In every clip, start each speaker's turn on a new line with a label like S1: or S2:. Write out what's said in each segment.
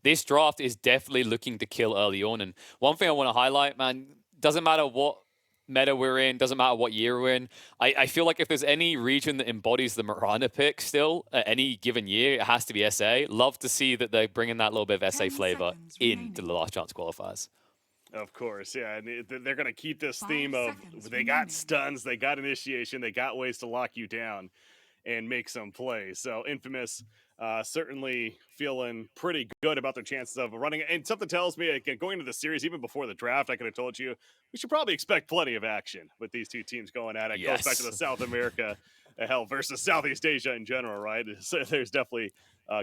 S1: this draft is definitely looking to kill early on. And one thing I want to highlight, man, doesn't matter what meta we're in, doesn't matter what year we're in. I feel like if there's any region that embodies the Mirana pick still at any given year, it has to be SA. Love to see that they're bringing that little bit of SA flavor into the last chance qualifiers.
S2: Of course, yeah, and they're going to keep this theme of they got stuns, they got initiation, they got ways to lock you down and make some plays. So Infamous certainly feeling pretty good about their chances of running. And something tells me, again, going into the series, even before the draft, I could have told you, we should probably expect plenty of action with these two teams going at it. Yes. Goes back to the South America, hell, versus Southeast Asia in general, right? So there's definitely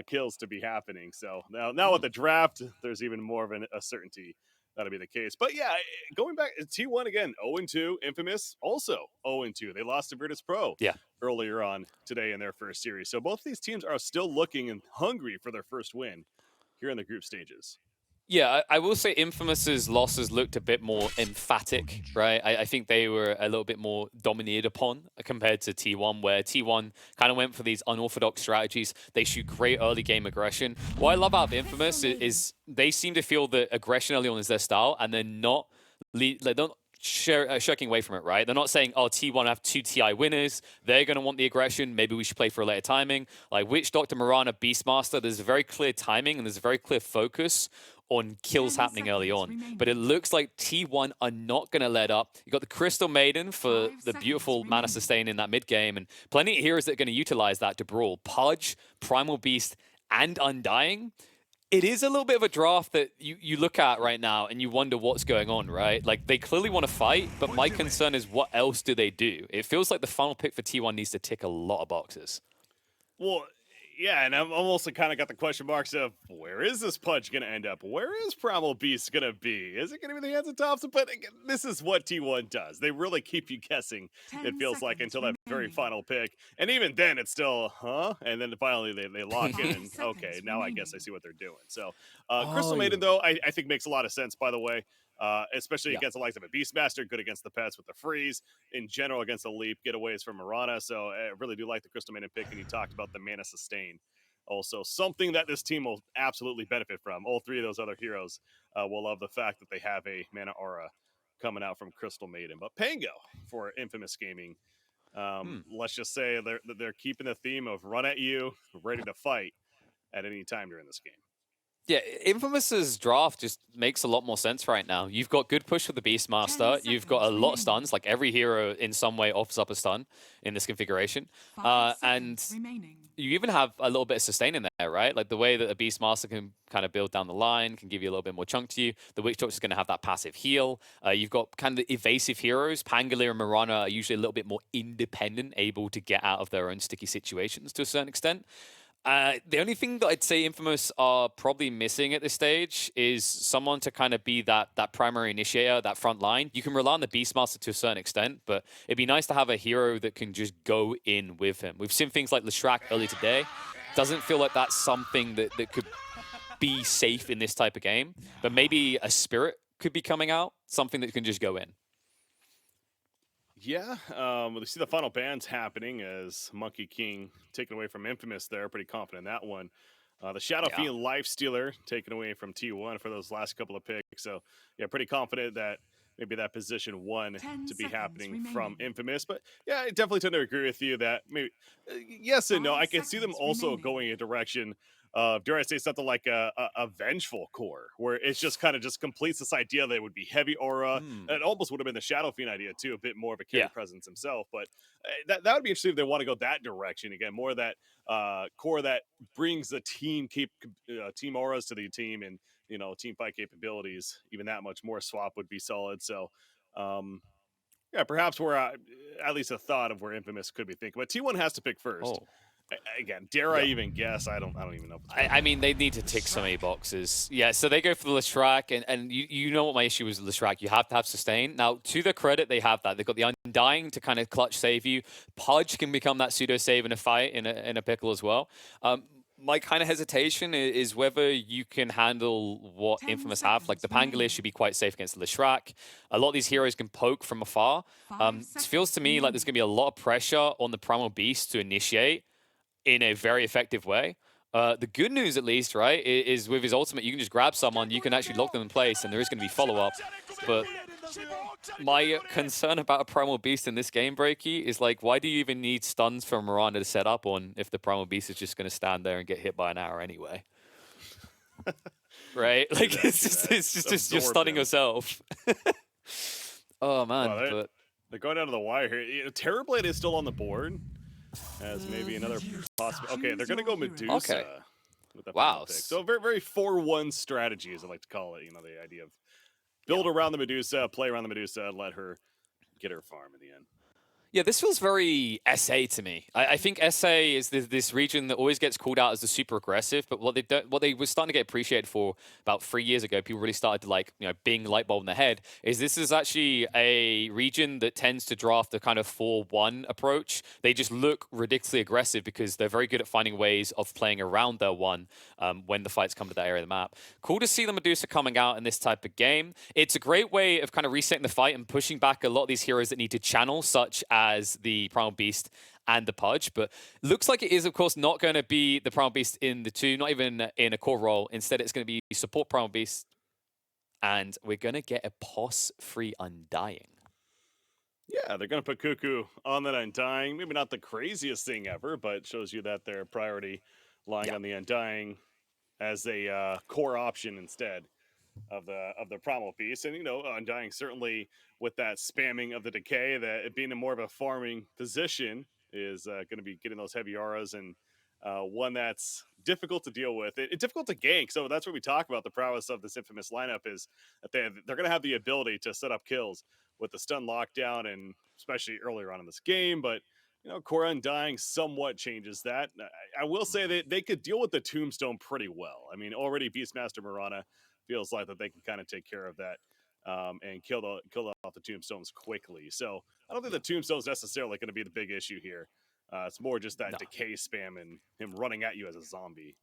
S2: kills to be happening. So now with the draft, there's even more of a certainty that'll be the case. But yeah, going back, T1 again, 0-2. Infamous also 0-2. They lost to Virtus.pro earlier on today in their first series. So both these teams are still looking and hungry for their first win here in the group stages.
S1: Yeah, I will say Infamous's losses looked a bit more emphatic, right? I think they were a little bit more dominated upon compared to T1, where T1 kind of went for these unorthodox strategies. They shoot great early game aggression. What I love about Infamous is they seem to feel that aggression early on is their style, and they're not shirking away from it, right? They're not saying, oh, T1 have 2 TI winners. They're going to want the aggression. Maybe we should play for a later timing. Like Witch Doctor, Mirana, Beastmaster, there's a very clear timing and there's a very clear focus on kills happening early on. But it looks like T1 are not going to let up. You got the Crystal Maiden for the beautiful mana sustain in that mid game, and plenty of heroes that are going to utilize that to brawl. Pudge, Primal Beast, and Undying. It is a little bit of a draft that you look at right now and you wonder what's going on, right? Like, they clearly want to fight, but my concern is what else do they do? It feels like the final pick for T1 needs to tick a lot of boxes.
S2: Well, yeah, and I'm also kind of got the question marks of where is this Pudge going to end up? Where is Primal Beast going to be? Is it going to be the hands of Thompson? But again, this is what T1 does. They really keep you guessing, it feels like, until that very final pick. And even then, it's still, huh? And then finally they lock in and, okay, now I guess I see what they're doing. So Crystal Maiden, though, I think makes a lot of sense, by the way. Especially against the likes of a Beastmaster, good against the pets with the freeze, in general against the leap, getaways from Mirana. So I really do like the Crystal Maiden pick, and you talked about the mana sustain. Also, something that this team will absolutely benefit from. All three of those other heroes will love the fact that they have a mana aura coming out from Crystal Maiden. But Pango for Infamous Gaming, let's just say they're keeping the theme of run at you, ready to fight at any time during this game.
S1: Yeah, Infamous's draft just makes a lot more sense right now. You've got good push for the Beastmaster. You've got a lot of stuns. Like, every hero in some way offers up a stun in this configuration. And you even have a little bit of sustain in there, right? Like, the way that a Beastmaster can kind of build down the line, can give you a little bit more chunk to you. The Witch Doctor is going to have that passive heal. You've got kind of the evasive heroes. Pangolier and Mirana are usually a little bit more independent, able to get out of their own sticky situations to a certain extent. The only thing that I'd say Infamous are probably missing at this stage is someone to kind of be that primary initiator, that front line. You can rely on the Beastmaster to a certain extent, but it'd be nice to have a hero that can just go in with him. We've seen things like Leshrac earlier today. Doesn't feel like that's something that could be safe in this type of game, but maybe a Spirit could be coming out, something that can just go in.
S2: Yeah, we see the final bans happening as Monkey King taken away from Infamous there. Pretty confident in that one. The Shadow Fiend Lifestealer taken away from T1 for those last couple of picks. So, yeah, pretty confident that maybe that position 1 to be happening from Infamous. But, yeah, I definitely tend to agree with you that maybe yes and no. I can see them also going in a direction dare I say, something like a vengeful core, where it's just kind of just completes this idea that it would be heavy aura. It almost would have been the Shadow Fiend idea too, a bit more of a carry presence himself. But that would be interesting if they want to go that direction again, more of that core that brings the team team auras to the team, and team fight capabilities. Even that much more swap would be solid. So. Yeah, perhaps we're at least a thought of where Infamous could be thinking, but T1 has to pick first. Again, dare I even guess? I don't even know.
S1: I mean, they need to tick so many boxes. Yeah, so they go for the Leshrac, and you know what my issue is with Leshrac. You have to have sustain. Now, to their credit, they have that. They've got the Undying to kind of clutch save you. Pudge can become that pseudo save in a fight in a pickle as well. My kind of hesitation is whether you can handle what Infamous have. Like, the Pangolier should be quite safe against the Leshrac. A lot of these heroes can poke from afar. It feels to me like there's going to be a lot of pressure on the Primal Beast to initiate in a very effective way. The good news, at least, right, is with his ultimate, you can just grab someone, you can actually lock them in place, and there is going to be follow-up. But my concern about a Primal Beast in this game, Breaky, is like, why do you even need stuns from Miranda to set up on if the Primal Beast is just going to stand there and get hit by an arrow anyway? Right? Like, it's just you're stunning yourself. Oh, man.
S2: Well, they're going down to the wire here. You know, Terrorblade is still on the board as maybe another possible. Okay, they're going to go Medusa.
S1: Okay.
S2: With the
S1: Wow.
S2: pick. So very, very 4-1 strategy, as I like to call it. You know, the idea of build around the Medusa, play around the Medusa, and let her get her farm in the end.
S1: Yeah, this feels very SA to me. I think SA is this region that always gets called out as the super aggressive, but what they were starting to get appreciated for about 3 years ago, people really started to like, you know, bing light bulb in the head, is this is actually a region that tends to draft a kind of 4-1 approach. They just look ridiculously aggressive because they're very good at finding ways of playing around their 1 when the fights come to that area of the map. Cool to see the Medusa coming out in this type of game. It's a great way of kind of resetting the fight and pushing back a lot of these heroes that need to channel, such as the Primal Beast and the Pudge, but looks like it is, of course, not going to be the Primal Beast in the 2, not even in a core role. Instead, it's going to be support Primal Beast, and we're going to get a POS-free Undying.
S2: Yeah, they're going to put Cuckoo on that Undying. Maybe not the craziest thing ever, but it shows you that their priority lying on the Undying as a core option instead of the Primal Beast. And, you know, Undying certainly with that spamming of the decay, that it being a more of a farming position is going to be getting those heavy auras, and one that's difficult to deal with. It's difficult to gank. So that's what we talk about. The prowess of this infamous lineup is that they're going to have the ability to set up kills with the stun lockdown, and especially earlier on in this game. But, you know, Core Undying somewhat changes that. I will say that they could deal with the Tombstone pretty well. I mean, already Beastmaster Mirana feels like that they can kind of take care of that and kill off the Tombstones quickly. So I don't think the Tombstone's necessarily going to be the big issue here. It's more just that decay spam and him running at you as a zombie.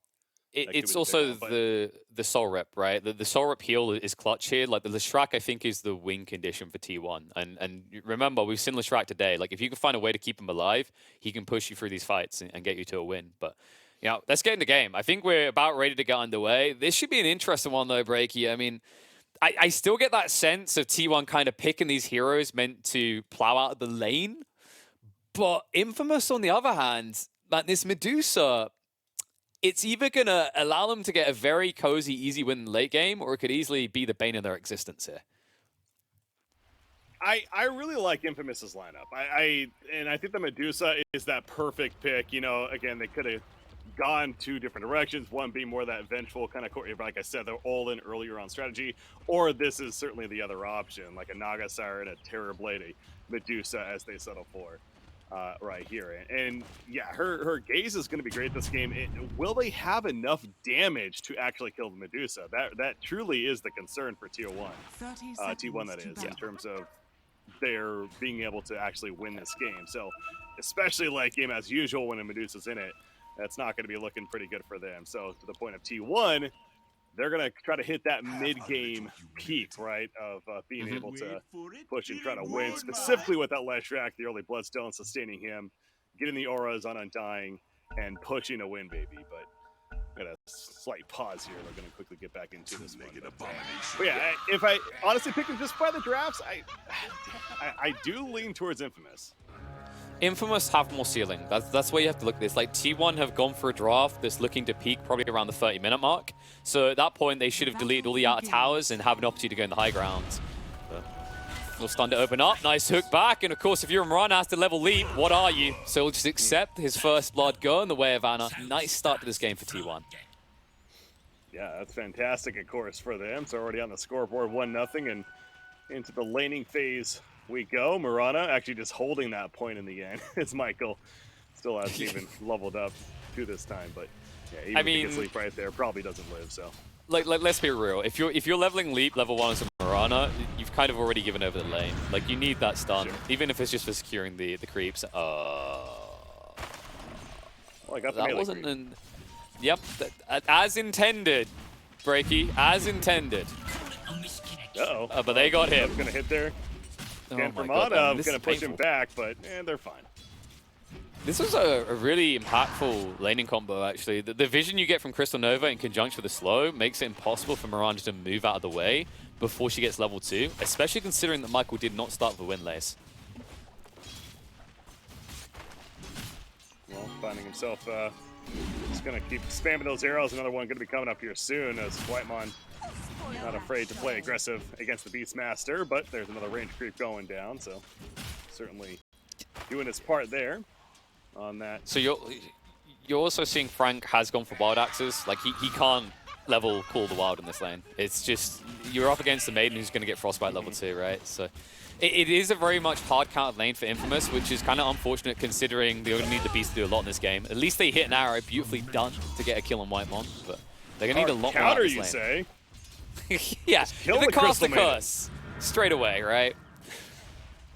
S1: It's also the Soul Rep, right? The Soul Rep heal is clutch here. Like the Leshrac, I think, is the win condition for T1. And remember, we've seen Leshrac today. Like if you can find a way to keep him alive, he can push you through these fights and get you to a win. But you know, let's get in the game. I think we're about ready to get underway. This should be an interesting one, though, Breaky. I mean, I still get that sense of T1 kind of picking these heroes meant to plow out of the lane. But Infamous, on the other hand, man, this Medusa, it's either going to allow them to get a very cozy, easy win in the late game, or it could easily be the bane of their existence here.
S2: I really like Infamous's lineup. I think the Medusa is that perfect pick. You know, again, they could have gone 2 different directions. One being more that vengeful kind of, like I said, they're all in earlier on strategy, or this is certainly the other option, like a Naga Siren, a Terrorblade, a Medusa as they settle for right here. And yeah, her gaze is going to be great this game. Will they have enough damage to actually kill the Medusa? That truly is the concern for Tier 1. T1, that is, in terms of their being able to actually win this game. So, especially late game as usual when a Medusa's in it, that's not going to be looking pretty good for them. So, to the point of T1, they're going to try to hit that mid-game peak, right, of being able to push and try to win, specifically with that Leshrac, the early Bloodstone, sustaining him, getting the auras on Undying, and pushing a win, baby. But got a slight pause here. We're going to quickly get back into this one. But yeah, if I honestly pick them just by the drafts, I do lean towards Infamous.
S1: Infamous have more ceiling. That's where you have to look at this. Like T1 have gone for a draft that's looking to peak probably around the 30-minute mark. So at that point, they should have deleted all the outer towers and have an opportunity to go in the high ground. Little stun to open up. Nice hook back. And of course, if you're Mirana has to level leap, what are you? So he'll just accept his first blood, go in the way of Anna. Nice start to this game for T1.
S2: Yeah, that's fantastic, of course, for them. It's already on the scoreboard, 1-0, and into the laning phase we go. Mirana actually just holding that point in the end. As Michael still hasn't even leveled up to this time, but yeah, even if he gets leap right there, probably doesn't live. So,
S1: like let's be real. If you're leveling leap level 1 as Mirana, you've kind of already given over the lane. Like you need that stun, even if it's just for securing the creeps.
S2: Well, I got the
S1: that wasn't an. Yep, as intended, Breaky, as intended.
S2: Uh-oh.
S1: But they got him.
S2: Gonna hit there. Again,
S1: my God,
S2: Mirana gonna push him back, but they're fine.
S1: This was a really impactful laning combo, actually. The vision you get from Crystal Nova in conjunction with the slow makes it impossible for Mirage to move out of the way before she gets level 2, especially considering that Michael did not start with the Windlace.
S2: Well, finding himself just going to keep spamming those arrows. Another one going to be coming up here soon as Whitemon not afraid to play aggressive against the Beastmaster, but there's another range creep going down, so certainly doing his part there on that.
S1: So you're also seeing Frank has gone for Wild Axes. Like, he can't level Call the Wild in this lane. It's just, you're up against the Maiden who's going to get Frostbite level 2, right? So it is a very much hard-counted lane for Infamous, which is kind of unfortunate considering they're going to need the Beast to do a lot in this game. At least they hit an arrow, beautifully done, to get a kill on Whitemon, but they're going to need a lot more out of this lane.
S2: Counter, you say?
S1: Yeah,
S2: kill the
S1: cast the
S2: Crystal
S1: curse straight away, right?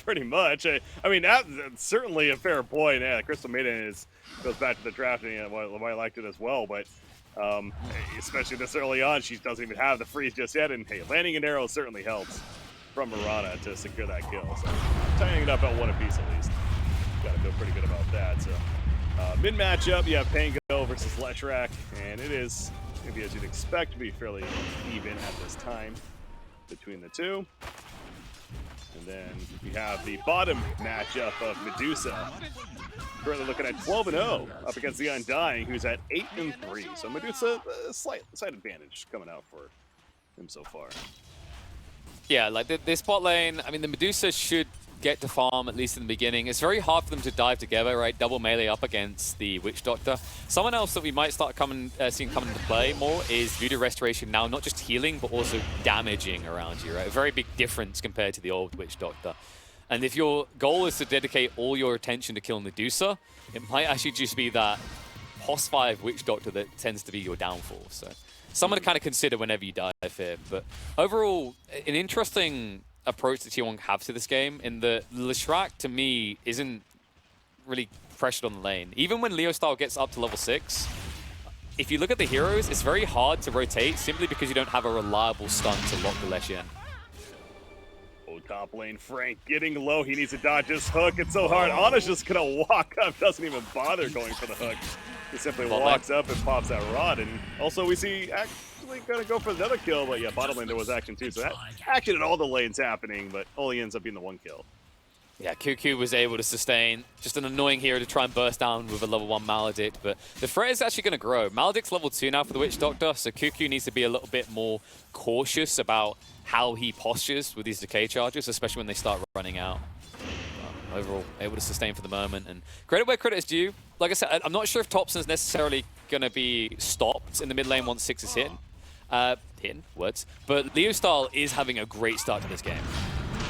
S2: Pretty much. I mean, that's certainly a fair point. Yeah, the Crystal Maiden goes back to the drafting and why I liked it as well, but especially this early on, she doesn't even have the freeze just yet, and hey, landing an arrow certainly helps from Mirana to secure that kill. So tying it up at 1 apiece at least. Gotta feel pretty good about that. So mid matchup, you have Pango versus Leshrac, and it is maybe as you'd expect to be fairly even at this time between the two. And then we have the bottom matchup of Medusa. Currently looking at 12-0 up against the Undying, who's at 8-3. So Medusa, a slight advantage coming out for him so far.
S1: Yeah, like this bot lane, I mean, the Medusa should get to farm, at least in the beginning. It's very hard for them to dive together, right? Double melee up against the Witch Doctor. Someone else that we might start seeing come into play more is Voodoo Restoration now, not just healing, but also damaging around you, right? A very big difference compared to the old Witch Doctor. And if your goal is to dedicate all your attention to killing Medusa, it might actually just be that POS 5 Witch Doctor that tends to be your downfall. So someone to kind of consider whenever you dive here. But overall, an interesting approach that T1 have to this game in the Leshrac, to me, isn't really pressured on the lane. Even when Leo Style gets up to level 6, if you look at the heroes, it's very hard to rotate simply because you don't have a reliable stun to lock the Lesh in.
S2: Oh, top lane, Frank getting low. He needs to dodge his hook. It's so hard. Ana's just going to walk up, doesn't even bother going for the hook. He simply walks up and pops that rod. And also we see actually going to go for another kill, but yeah, bottom lane there was action too. So that action in all the lanes happening, but only ends up being the 1 kill.
S1: Yeah, QQ was able to sustain. Just an annoying hero to try and burst down with a level 1 Maledict, but the threat is actually going to grow. Maledict's level 2 now for the Witch Doctor, so QQ needs to be a little bit more cautious about how he postures with these decay charges, especially when they start running out. Overall, able to sustain for the moment, and credit where credit is due. Like I said, I'm not sure if Thompson's necessarily going to be stopped in the mid lane once 6 is hit. But Leo Style is having a great start to this game.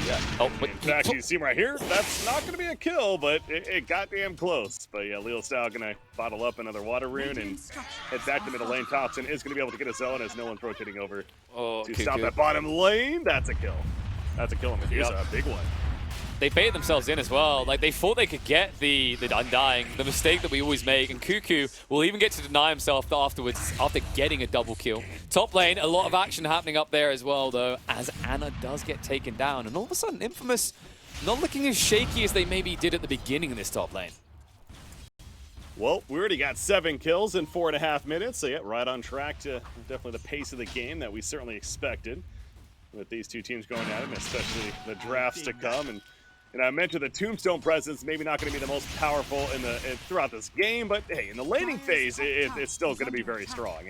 S2: Yeah. Oh, in fact, you see him right here. That's not going to be a kill, but it got damn close. But yeah, Leo Style going to bottle up another water rune and head back to middle lane. Thompson is going to be able to get a zone as no one's rotating over to stop that bottom lane. That's a kill. That's a kill on Medusa, a big one.
S1: They baited themselves in as well. Like, they thought they could get the Undying, the mistake that we always make, and Cuckoo will even get to deny himself afterwards after getting a double kill. Top lane, a lot of action happening up there as well, though, as Ana does get taken down. And all of a sudden, Infamous not looking as shaky as they maybe did at the beginning of this top lane.
S2: Well, we already got 7 kills in 4.5 minutes, so yeah, right on track to definitely the pace of the game that we certainly expected with these two teams going at it, and especially the drafts to come. And I mentioned the Tombstone presence maybe not going to be the most powerful throughout this game, but hey, in the laning phase, it's still going to be very strong.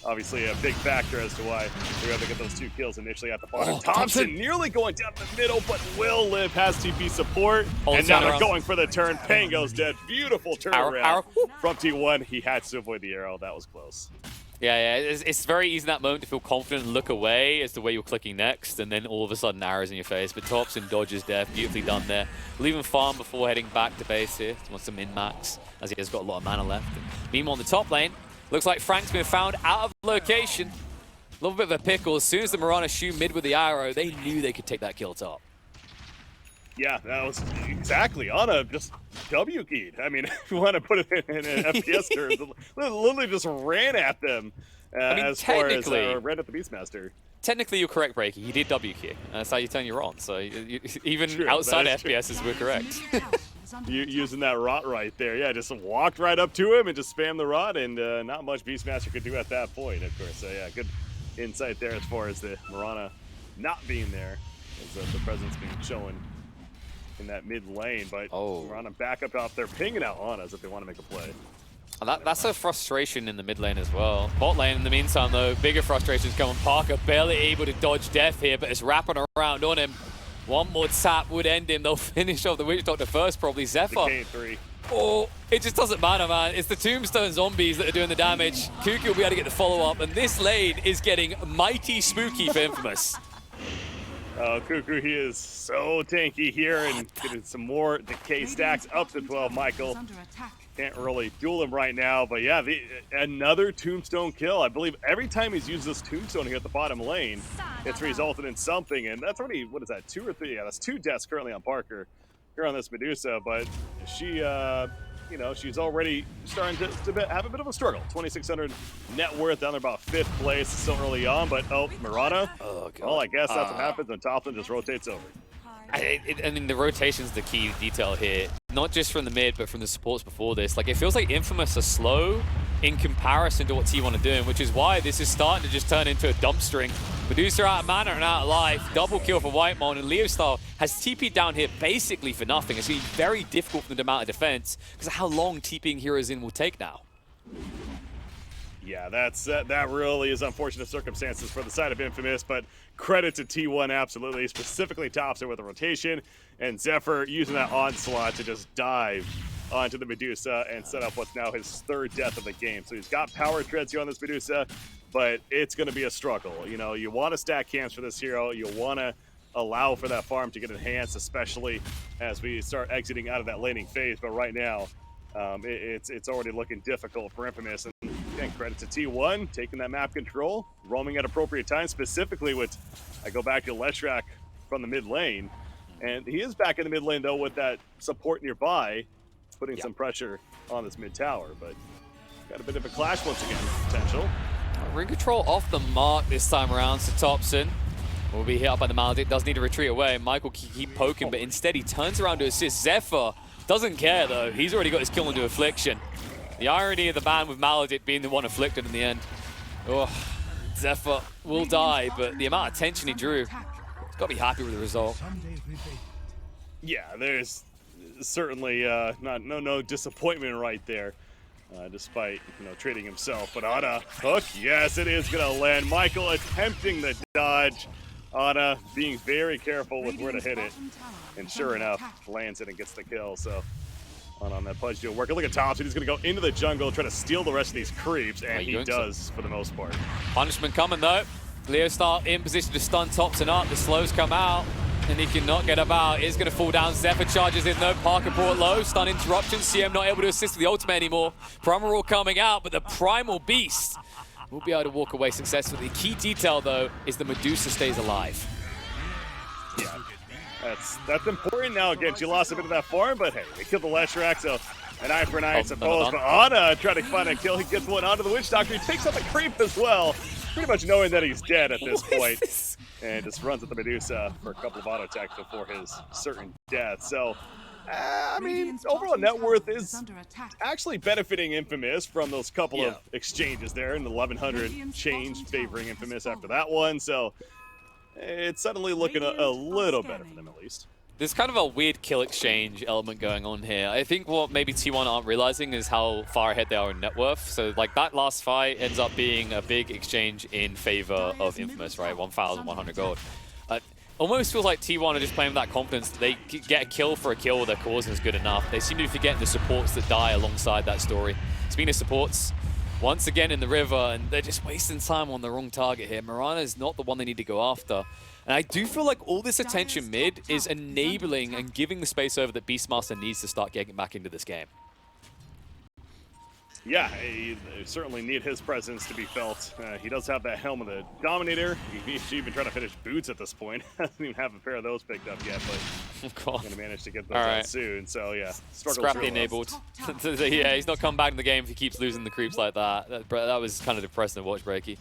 S2: Obviously, a big factor as to why we were able to get those 2 kills initially at the bottom. Thompson nearly going down the middle, but will live, has TP support, and now they're going for the turn. Pango's dead. Beautiful turnaround from T1. He had to avoid the arrow. That was close.
S1: Yeah, it's very easy in that moment to feel confident and look away as to where you're clicking next, and then all of a sudden arrows in your face. But Thompson dodges death, beautifully done there. Leaving farm before heading back to base here. He wants to min-max, as he has got a lot of mana left. And meanwhile, on the top lane, looks like Frank's been found out of location. A little bit of a pickle. As soon as the Mirana shoot mid with the arrow, they knew they could take that kill top.
S2: Yeah, that was exactly Ana just W-keyed. I mean, if you want to put it in FPS terms, literally just ran at them
S1: I mean,
S2: as far as ran at the Beastmaster.
S1: Technically, you're correct, Breaky. He did W-key. That's how you turn your on. So even outside FPSs, we're correct.
S2: using that rot right there. Yeah, just walked right up to him and just spammed the rot, and not much Beastmaster could do at that point, of course. So yeah, good insight there as far as the Mirana not being there, as the presence being shown in that mid lane. But Mirana back up out there, pinging out on us if they want to make a play.
S1: That's a frustration in the mid lane as well. Bot lane, in the meantime, though, bigger frustrations coming. Parker barely able to dodge death here, but it's wrapping around on him. One more tap would end him. They'll finish off the Witch Doctor first, probably. Zephyr.
S2: K3.
S1: Oh, it just doesn't matter, man. It's the Tombstone zombies that are doing the damage. Kuki will be able to get the follow-up, and this lane is getting mighty spooky for Infamous.
S2: Cuckoo, he is so tanky here, and getting some more decay stacks up to 12. Michael can't really duel him right now, but yeah, another Tombstone kill. I believe every time he's used this Tombstone here at the bottom lane, it's resulted in something, and that's already, what is that, 2 or 3? Yeah, that's 2 deaths currently on Parker here on this Medusa, but she, you know, she's already starting to have a bit of a struggle. 2,600 net worth, down there about 5th place. It's still early on, but Mirana. Oh, God. Well, I guess that's what happens when Toplin just rotates over.
S1: I mean, the rotation's the key detail here. Not just from the mid, but from the supports before this. Like, it feels like Infamous are slow in comparison to what T1 are doing, which is why this is starting to just turn into a dump string. Medusa out of mana and out of life. Double kill for Whitemon, and Leo Style has TP'd down here basically for nothing. It's going to be very difficult for them to mount a defense because of how long TPing heroes in will take now.
S2: Yeah, that really is unfortunate circumstances for the side of Infamous, but credit to T1 absolutely, specifically Topster with the rotation, and Zephyr using that onslaught to just dive onto the Medusa and set up what's now his 3rd death of the game. So he's got power treads here on this Medusa, but it's going to be a struggle. You know, you want to stack camps for this hero, you want to allow for that farm to get enhanced, especially as we start exiting out of that laning phase, but right now, it's already looking difficult for Infamous. And again, credit to T1 taking that map control, roaming at appropriate times, specifically with, I go back to Leshrak from the mid lane, and he is back in the mid lane though with that support nearby, putting some pressure on this mid tower, but got a bit of a clash once again, potential.
S1: Ring control off the mark this time around, so Thompson will be hit up by the Maledict, does need to retreat away. Michael can keep poking, but instead he turns around to assist. Zephyr doesn't care though, he's already got his kill into Affliction. The irony of the ban with Maledict being the one afflicted in the end. Oh, Zephyr will die, but the amount of tension he drew, he's got to be happy with the result.
S2: Yeah, there's certainly no disappointment right there, despite trading himself. But Ana, hook, yes, it is gonna land. Michael attempting the dodge. Ana being very careful with where to hit it, and sure enough, lands it and gets the kill. So on that pudge deal working. Look at Thompson, he's gonna go into the jungle, try to steal the rest of these creeps, and he does for the most part.
S1: Punishment coming though. Leo Star in position to stun Thompson up. The slows come out, and he cannot get about. It's gonna fall down. Zephyr charges in though. Parker brought low. Stun interruption. CM not able to assist with the ultimate anymore. Primal coming out, but the Primal Beast will be able to walk away successfully. The key detail though is the Medusa stays alive.
S2: Yeah. That's important. Now again, she lost a bit of that farm, but hey, they killed the Leshrak, so an eye for an eye, I suppose. But Ana trying to find a kill. He gets one onto the Witch Doctor. He takes out the creep as well, pretty much knowing that he's dead at this point, and just runs at the Medusa for a couple of auto attacks before his certain death. So, I mean, overall net worth is actually benefiting Infamous from those couple of exchanges there, and 1,100 change favoring Infamous after that one. So it's suddenly looking a little better for them, at least.
S1: There's kind of a weird kill exchange element going on here. I think what maybe T1 aren't realizing is how far ahead they are in net worth. So like that last fight ends up being a big exchange in favor of Infamous, right? 1,100 gold. Almost feels like T1 are just playing with that confidence that they get a kill for a kill, their cause is good enough. They seem to be forgetting the supports that die alongside that story. Speaking of supports, once again in the river, and they're just wasting time on the wrong target here. Mirana is not the one they need to go after. And I do feel like all this attention mid is enabling and giving the space over that Beastmaster needs to start getting back into this game.
S2: Yeah, they certainly need his presence to be felt. He does have that helm of the Dominator. He's even trying to finish boots at this point. Doesn't even have a pair of those picked up yet, but going to manage to get those out soon. So yeah,
S1: Scrappy enabled. Yeah, he's not coming back in the game if he keeps losing the creeps like that. That was kind of depressing to watch, Breaky.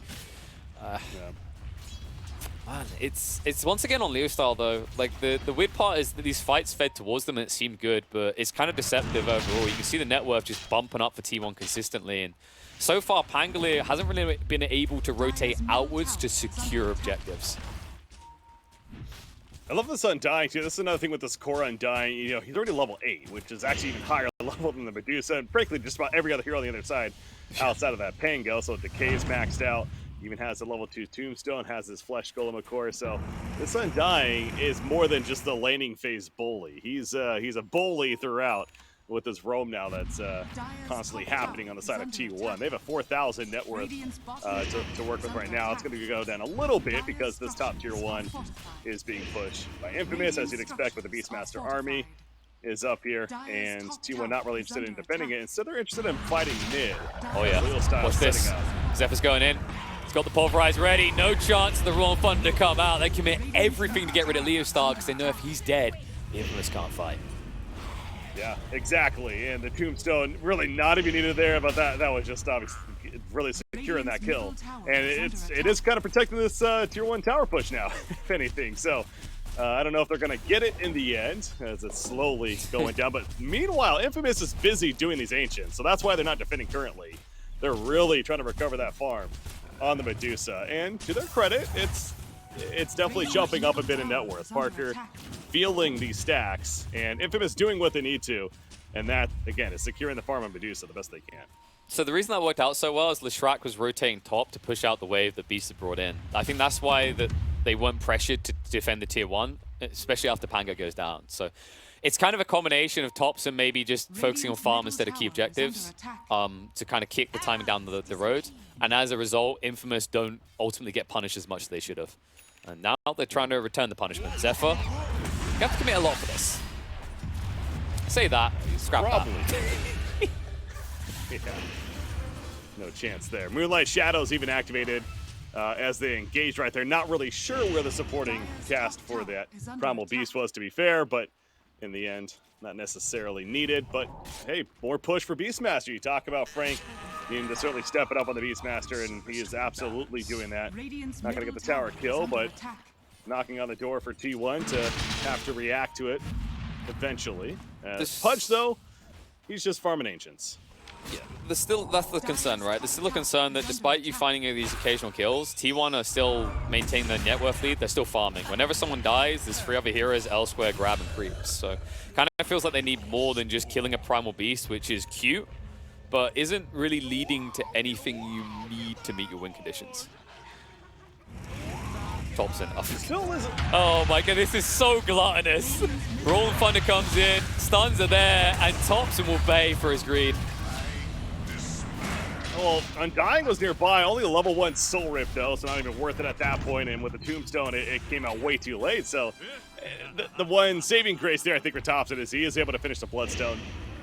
S1: Man, it's once again on Leo style though. Like the weird part is that these fights fed towards them and it seemed good, but it's kind of deceptive overall. You can see the net worth just bumping up for T1 consistently, and so far Pangolier hasn't really been able to rotate outwards to secure objectives.
S2: I love this Undying too. This is another thing with this core Undying. You know, he's already level 8, which is actually even higher level than the Medusa, and frankly, just about every other hero on the other side outside of that Pango. So Decay is maxed out. Even has a level 2 Tombstone, has his Flesh Golem, of course. So this Undying is more than just the laning phase bully. He's a bully throughout with this roam now that's constantly happening on the side of T1. They have a 4,000 net worth to work with right now. It's going to go down a little bit because this top tier 1 is being pushed by Infamous, as you'd expect with the Beastmaster army is up here, and T1 not really interested in defending it. Instead, they're interested in fighting mid.
S1: Oh yeah, watch this. Zephyr's going in. He's got the Pulverize ready. No chance of the Royal Thunder to come out. They commit everything to get rid of Leo Star because they know if he's dead, the Infamous can't fight.
S2: Yeah, exactly. And the Tombstone really not even needed there, but that was just obviously really securing that kill. And it is kind of protecting this tier 1 tower push now, if anything. So I don't know if they're going to get it in the end, as it's slowly going down. But meanwhile, Infamous is busy doing these Ancients, so that's why they're not defending currently. They're really trying to recover that farm on the Medusa. And to their credit, it's definitely jumping up a bit in net worth. Parker feeling these stacks, and Infamous doing what they need to. And that, again, is securing the farm on Medusa the best they can.
S1: So the reason that worked out so well is Leshrac was rotating top to push out the wave that Beast had brought in. I think that's why they weren't pressured to defend the tier 1, especially after Pango goes down. So it's kind of a combination of tops and maybe just focusing on farm instead of key objectives to kind of kick the timing down the road. And as a result, Infamous don't ultimately get punished as much as they should have. And now they're trying to return the punishment. Zephyr, you have to commit a lot for this. Say that, scrap
S2: Probably.
S1: that.
S2: Yeah. No chance there. Moonlight Shadows even activated as they engaged right there. Not really sure where the supporting cast for that Primal Beast was, to be fair, but in the end, not necessarily needed. But hey, more push for Beastmaster. You talk about Frank needing to certainly step it up on the Beastmaster, and he is absolutely doing that. Not going to get the tower kill, but knocking on the door for T1 to have to react to it eventually. Pudge, though, he's just farming Ancients.
S1: Yeah, that's the concern, right? There's still a concern that despite you finding these occasional kills, T1 are still maintaining their net worth lead. They're still farming. Whenever someone dies, there's 3 other heroes elsewhere grab and creeps. So kind of feels like they need more than just killing a Primal Beast, which is cute, but isn't really leading to anything you need to meet your win conditions. Thompson. Oh my god, this is so gluttonous. Roland Thunder comes in, stuns are there, and Thompson will pay for his greed.
S2: Well, Undying was nearby, only a level 1 Soul Rip though, so not even worth it at that point, and with the Tombstone, it came out way too late, so the one saving grace there, I think, for Thompson is he is able to finish the Bloodstone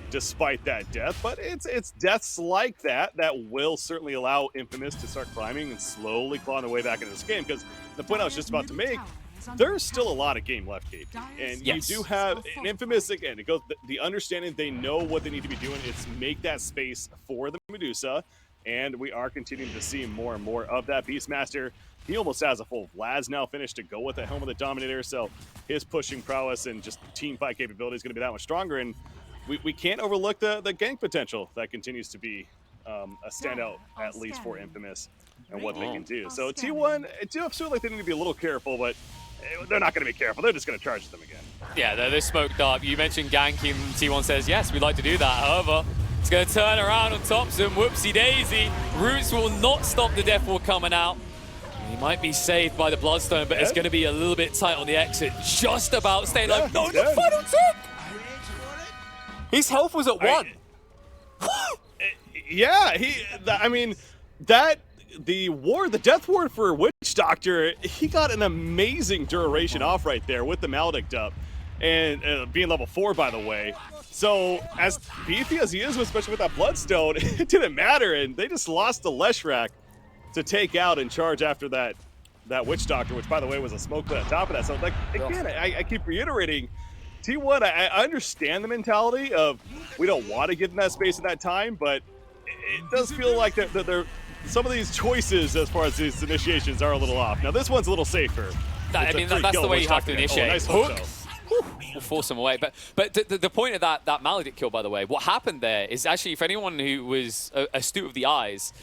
S2: despite that death, but it's deaths like that will certainly allow Infamous to start climbing and slowly clawing their way back into this game, because the point I was just about to make, there's still a lot of game left, KP, and you do have an Infamous, again, it goes the understanding they know what they need to be doing, it's make that space for the Medusa, and we are continuing to see more and more of that. Beastmaster, he almost has a full Vlad's now finished to go with the Helm of the Dominator, so his pushing prowess and just team fight capability is going to be that much stronger, and we can't overlook the gank potential that continues to be a standout, at least for Infamous, and what they can do. So T1, I do feel like they need to be a little careful, but they're not going to be careful. They're just going to charge them again.
S1: Yeah, they're smoked up. You mentioned ganking. T1 says, yes, we'd like to do that. However, it's going to turn around on Thompson. Whoopsie daisy. Roots will not stop the Death Ward coming out. He might be saved by the Bloodstone, but it's going to be a little bit tight on the exit. Just about staying alive. No, the final tick! His health was at 1.
S2: Yeah, the Death Ward for Witch Doctor, he got an amazing duration off right there with the Maledict up, and being level 4, by the way. So as beefy as he is, especially with that Bloodstone, it didn't matter, and they just lost to Leshrac to take out and charge after that Witch Doctor, which, by the way, was a smoke on top of that. So, like, again, I keep reiterating, T1, I understand the mentality of we don't want to get in that space at that time, but it does feel like they're some of these choices as far as these initiations are a little off. Now this one's a little safer.
S1: I mean, that's the way you have to initiate.
S2: Nice
S1: hook. We'll force him away. But the point of that Maledict kill, by the way, what happened there is actually, for anyone who was astute of the eyes,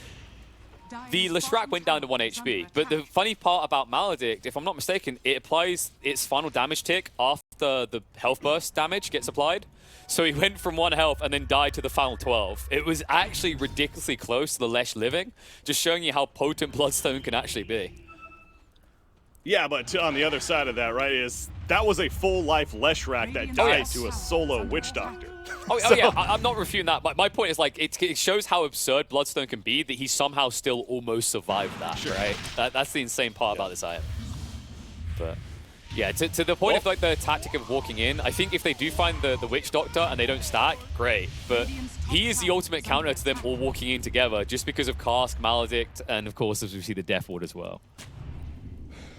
S1: the Leshrac went down to 1 HP. But the funny part about Maledict, if I'm not mistaken, it applies its final damage tick after the health burst damage gets applied. So he went from 1 health and then died to the final 12. It was actually ridiculously close to the Lesh living, just showing you how potent Bloodstone can actually be.
S2: Yeah, but on the other side of that, right, is that was a full-life Leshrac that died to a solo Witch Doctor.
S1: Oh yeah, I'm not refuting that. But my point is, like, it shows how absurd Bloodstone can be that he somehow still almost survived that, right? That's the insane part about this item. But yeah, to the point of like the tactic of walking in, I think if they do find the Witch Doctor and they don't stack, great. But he is the ultimate counter to them all walking in together, just because of Cask, Maledict, and of course, as we see, the Death Ward as well.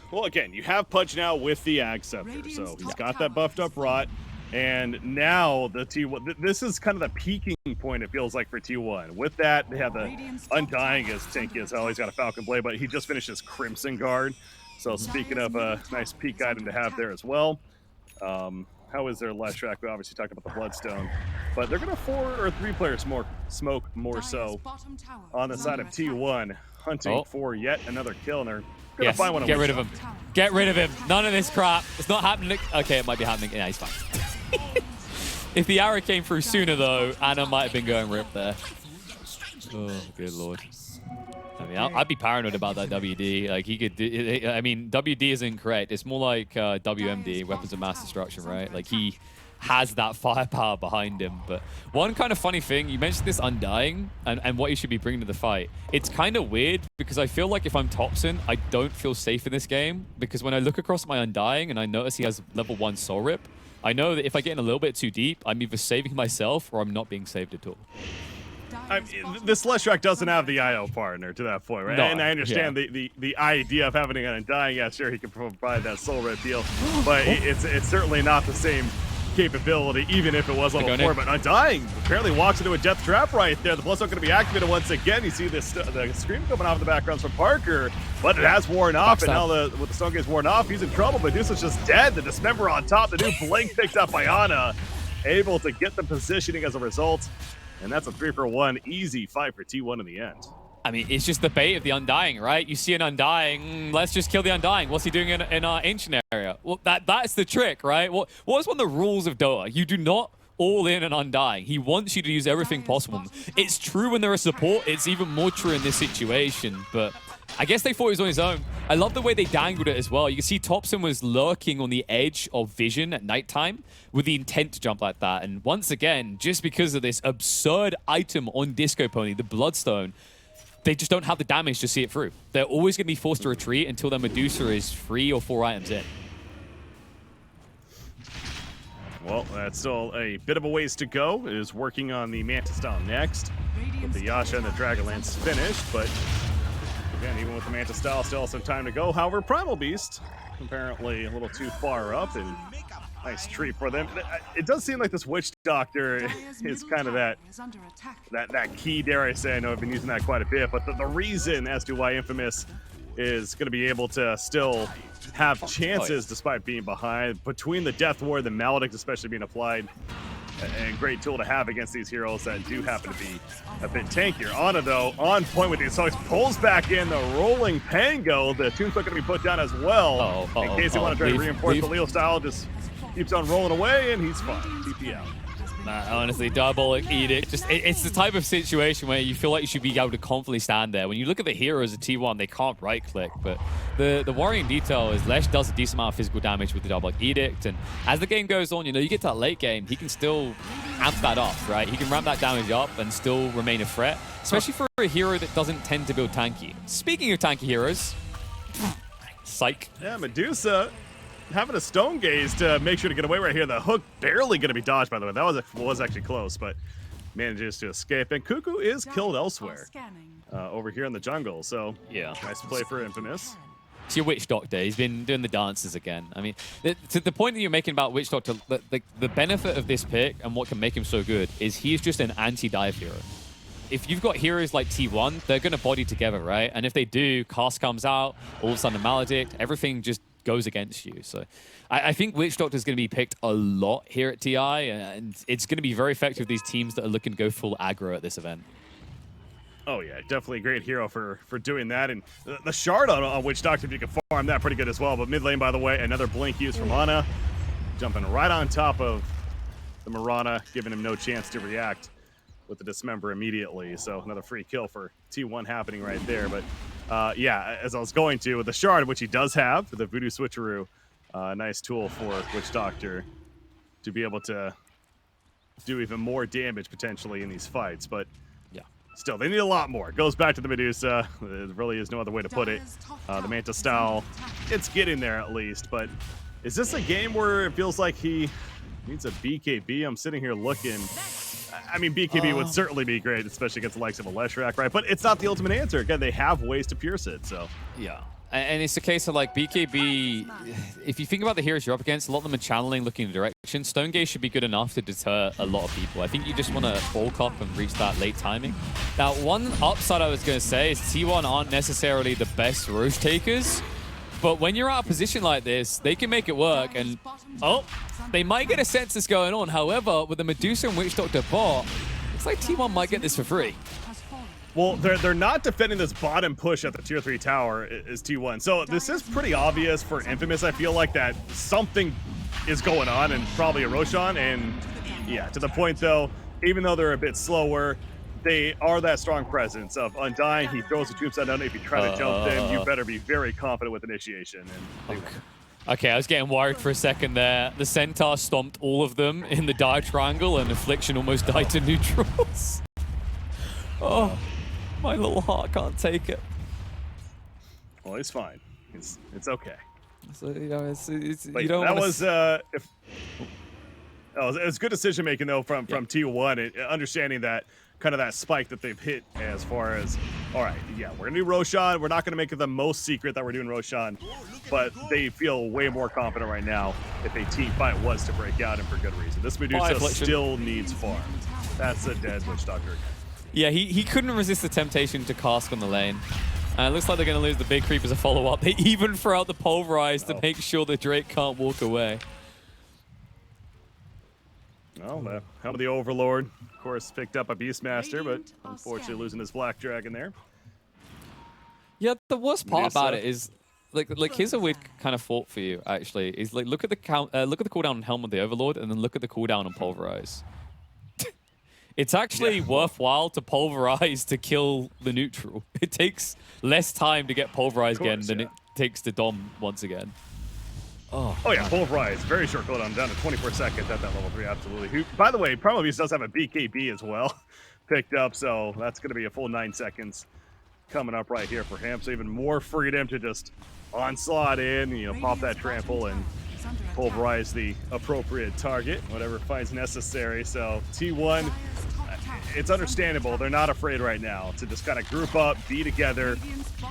S2: Well, again, you have Pudge now with the Ag Scepter, so he's got that buffed up Rot, and now the T1, this is kind of the peaking point, it feels like, for T1. With that, they have the Undying as tanky as hell. He's got a Falcon Blade, but he just finished his Crimson Guard. So speaking of a nice peak item to have there as well. How is their Leshrac? We obviously talked about the Bloodstone, but they're going to 4 or 3 players smoke more so on the side of T1, hunting for yet another kill, and they're gonna find one.
S1: Get rid of him. Get rid of him. None of this crap. It's not happening. Okay, it might be happening. Yeah, he's fine. If the arrow came through sooner, though, Anna might have been going rip there. Oh, good lord. I mean, I'd be paranoid about that WD. Like, he could do, I mean, WD is incorrect. It's more like WMD, Weapons of Mass Destruction, right? Like, he has that firepower behind him. But one kind of funny thing, you mentioned this Undying and what he should be bringing to the fight. It's kind of weird because I feel like if I'm Topson, I don't feel safe in this game, because when I look across my Undying and I notice he has level 1 Soul Rip, I know that if I get in a little bit too deep, I'm either saving myself or I'm not being saved at all.
S2: This Leshrac doesn't have the IO partner to that point, right? No, and I understand the idea of having an Undying. Yeah, sure, he can provide that Soul Rip deal, but it's certainly not the same capability, even if it was level 4. But Undying apparently walks into a death trap right there. The Bloodstone going to be activated once again. You see this the scream coming off in the background from Parker, but it has worn off, and now with the Stone Gaze worn off, he's in trouble. But Medusa's just dead. The Dismember on top. The new Blink picked up by Anna, able to get the positioning as a result. And that's a 3-for-1 easy fight for T1 in the end.
S1: I mean, it's just the bait of the Undying, right? You see an Undying, let's just kill the Undying. What's he doing in our ancient area? Well, that's the trick, right? What is one of the rules of Dota? You do not all in an Undying. He wants you to use everything possible. It's true when there is support. It's even more true in this situation, but I guess they thought he was on his own. I love the way they dangled it as well. You can see Topson was lurking on the edge of vision at nighttime with the intent to jump like that. And once again, just because of this absurd item on Disco Pony, the Bloodstone, they just don't have the damage to see it through. They're always going to be forced to retreat until their Medusa is 3 or 4 items in.
S2: Well, that's still a bit of a ways to go. It is working on the Manta Style next, with the Yasha and the Dragonlance finished, but again, even with the Manta Style, still some time to go. However, Primal Beast, apparently a little too far up, and nice treat for them. It does seem like this Witch Doctor is kind of that key, dare I say. I know I've been using that quite a bit, but the reason as to why Infamous is going to be able to still have chances despite being behind, between the Death Ward, the Maledict especially being applied, and great tool to have against these heroes that do happen to be a bit tankier. Anna, though, on point with these songs, pulls back in the rolling Pango. The Tombstone going to be put down as well. In case you want to try to reinforce the Leo style, just keeps on rolling away, and he's fine. TP out.
S1: Honestly, double edict. It's the type of situation where you feel like you should be able to confidently stand there. When you look at the heroes of T1, they can't right-click, but the worrying detail is Lesh does a decent amount of physical damage with the double edict, and as the game goes on, you know, you get to that late game, he can still amp that up, right? He can ramp that damage up and still remain a threat, especially for a hero that doesn't tend to build tanky. Speaking of tanky heroes, psych.
S2: Yeah, Medusa having a Stone Gaze to make sure to get away right here. The hook barely going to be dodged, by the way. That was actually close, but manages to escape. And Cuckoo is killed elsewhere over here in the jungle. So, yeah, nice play for Infamous.
S1: It's your Witch Doctor. He's been doing the dances again. I mean, to the point that you're making about Witch Doctor, the benefit of this pick and what can make him so good is he's just an anti-dive hero. if you've got heroes like T1, they're going to body together, right? And if they do, Cast comes out, all of a sudden Maledict, everything just goes against you. So I think Witch Doctor is going to be picked a lot here at TI, and it's going to be very effective with these teams that are looking to go full aggro at this event.
S2: Oh yeah, definitely a great hero for doing that. And the shard on Witch Doctor, if you can farm that, pretty good as well. But mid lane, by the way, another blink use from Ana, jumping right on top of the Mirana, giving him no chance to react with the Dismember immediately. So another free kill for T1 happening right there. But yeah, as I was going to, with the shard, which he does have, for the Voodoo Switcheroo, nice tool for Witch Doctor to be able to do even more damage potentially in these fights. But still, they need a lot more. It goes back to the Medusa. There really is no other way to put it. The Manta style, it's getting there at least. But is this a game where it feels like he needs a BKB? I'm sitting here looking. I mean, BKB would certainly be great, especially against the likes of a Leshrac, right? But it's not the ultimate answer. Again, they have ways to pierce it, so.
S1: Yeah. And it's a case of like BKB, if you think about the heroes you're up against, a lot of them are channeling, looking in a direction. Stone Gaze should be good enough to deter a lot of people. I think you just want to bulk up and reach that late timing. Now, one upside I was going to say is T1 aren't necessarily the best Roche takers, but when you're out of position like this, they can make it work. And, oh, they might get a census going on. However, with the Medusa and Witch Doctor bot, looks like T1 might get this for free.
S2: Well, they're not defending this bottom push at the tier 3 tower is T1. So this is pretty obvious for Infamous. I feel like that something is going on, and probably a Roshan. And yeah, to the point though, even though they're a bit slower, they are that strong presence of Undying. He throws the tombstone down. If you try to jump them, you better be very confident with initiation. And
S1: okay, I was getting worried for a second there. The Centaur stomped all of them in the dire triangle, and Affliction almost died to neutrals. Oh. My little heart can't take it.
S2: Well, he's fine. It's okay.
S1: So, you know,
S2: but
S1: you don't.
S2: That was it was good decision making though from T1, and understanding that kind of that spike that they've hit as far as, all right, yeah, we're gonna do Roshan. We're not gonna make it the most secret that we're doing Roshan, but they feel way more confident right now if a team fight was to break out, and for good reason. This Medusa still needs farm. That's a dead Witch Doctor.
S1: Yeah, he couldn't resist the temptation to cast on the lane. And it looks like they're going to lose the big creep as a follow-up. They even throw out the Pulverize to make sure the Drake can't walk away.
S2: Well, the helm of the Overlord, of course, picked up a Beastmaster, but unfortunately losing his Black Dragon there.
S1: Yeah, the worst part about it is, like here's a weird kind of thought for you, actually. Is like look at the cooldown on Helm of the Overlord, and then look at the cooldown on Pulverize. It's actually worthwhile to Pulverize to kill the neutral. It takes less time to get Pulverized again than it takes to Dom once again.
S2: Oh yeah, Pulverize. Very short cooldown, down to 24 seconds at that level 3, absolutely. Who, by the way, probably does have a BKB as well picked up, so that's going to be a full 9 seconds coming up right here for him. So even more freedom to just onslaught in, you know, pop that trample and Pulverize the appropriate target, whatever finds necessary. So T1, it's understandable. They're not afraid right now to just kind of group up, be together,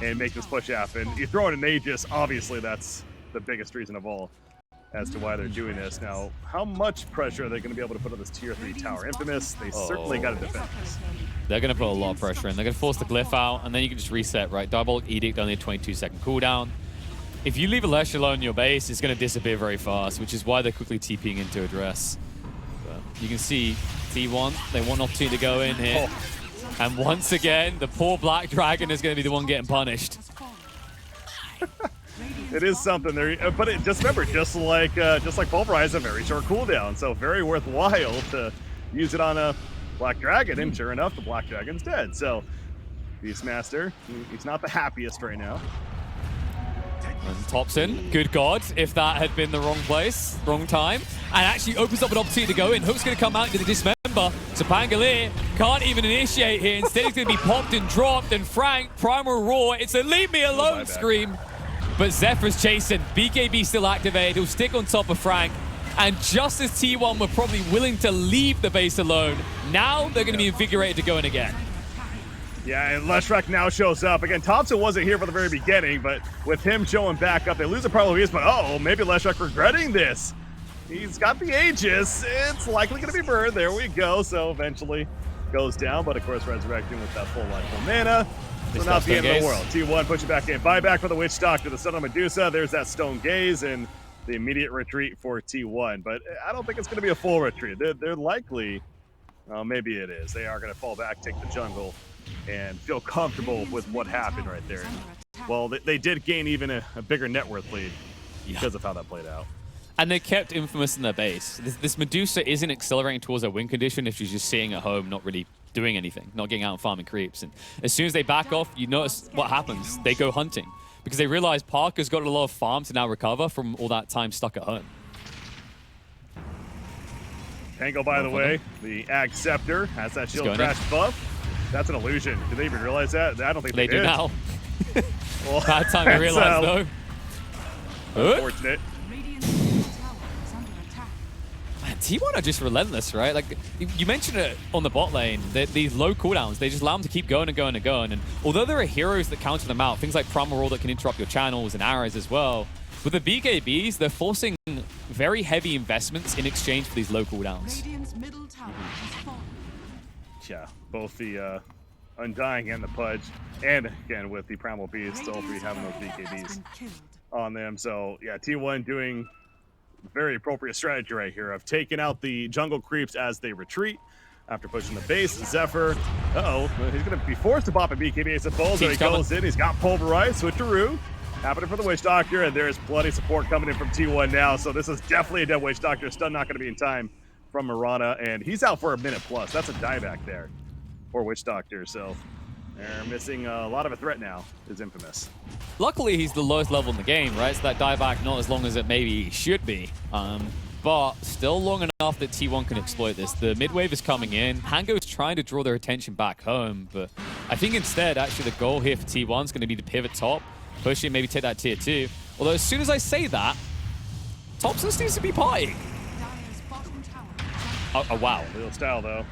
S2: and make this push happen. You throw in an Aegis, obviously that's the biggest reason of all as to why they're doing this. Now, how much pressure are they going to be able to put on this tier 3 tower? Infamous, they certainly got to defend this.
S1: They're going to put a lot of pressure in. They're going to force the glyph out, and then you can just reset, right? Diabolic Edict, only a 22-second cooldown. If you leave a Lesh alone in your base, it's going to disappear very fast, which is why they're quickly TPing into address. But you can see T1, they want an opportunity to go in here. And once again, the poor Black Dragon is going to be the one getting punished.
S2: It is something there, but just remember, just like Pulverize, a very short cooldown, so very worthwhile to use it on a Black Dragon, and sure enough, the Black Dragon's dead. So Beastmaster, he's not the happiest right now.
S1: And tops in. Good God, if that had been the wrong place, wrong time. And actually opens up an opportunity to go in. Hook's going to come out into the Dismember. So Pangolier can't even initiate here. Instead, he's going to be popped and dropped. And Frank, Primal Roar. It's a leave me alone scream. But Zephyr's chasing. BKB still activated. He'll stick on top of Frank. And just as T1 were probably willing to leave the base alone, now they're going to be invigorated to go in again.
S2: Yeah, and Leshrac now shows up. Again, Thompson wasn't here for the very beginning, but with him showing back up, they lose a Primal Beast, but maybe Leshrac regretting this. He's got the Aegis. It's likely going to be burned. There we go. So eventually goes down, but of course resurrecting with that full life, full mana. So
S1: This
S2: not the end of
S1: gaze.
S2: the world. T1 pushing back in. Buyback for the Witch Doctor, the Son of Medusa. There's that Stone Gaze and the immediate retreat for T1. But I don't think it's going to be a full retreat. They're likely, maybe it is. They are going to fall back, take the jungle, and feel comfortable with what happened right there. Well, they did gain even a bigger net worth lead because of how that played out.
S1: And they kept Infamous in their base. This Medusa isn't accelerating towards a win condition if she's just sitting at home, not really doing anything, not getting out and farming creeps. And as soon as they back off, you notice what happens. They go hunting because they realize Parker's got a lot of farm to now recover from all that time stuck at home.
S2: Pango, by the way, the Ag Scepter has that shield crash buff. That's an illusion. Did they even realize that? I don't think they
S1: do
S2: did.
S1: now.
S2: Well,
S1: bad time to realize, though.
S2: Unfortunate.
S1: Man, T1 are just relentless, right? Like, you mentioned it on the bot lane, these low cooldowns, they just allow them to keep going and going and going. And although there are heroes that counter them out, things like Primal that can interrupt your channels and arrows as well, with the BKBs, they're forcing very heavy investments in exchange for these low cooldowns.
S2: Yeah, both the Undying and the Pudge, and again with the Primal Beast, all three having those BKBs on them. So yeah, T1 doing very appropriate strategy right here of taking out the jungle creeps as they retreat after pushing the base. Zephyr, he's going to be forced to bop a BKB, I suppose. There he goes in, he's got pulverized, switcheroo. Happening for the Witch Doctor, and there's bloody support coming in from T1 now. So this is definitely a dead Witch Doctor. Stun not going to be in time from Mirana, and he's out for a minute plus. That's a dieback there for Witch Doctor. So they're missing a lot of a threat now, is Infamous.
S1: Luckily, he's the lowest level in the game, right? So that dieback not as long as it maybe should be. But still long enough that T1 can exploit this. The mid wave is coming in. Pango is trying to draw their attention back home, but I think instead, actually, the goal here for T1 is going to be to pivot top, push it, maybe take that tier 2. Although as soon as I say that, Thompson needs to be partying. Oh, wow.
S2: Real style, though.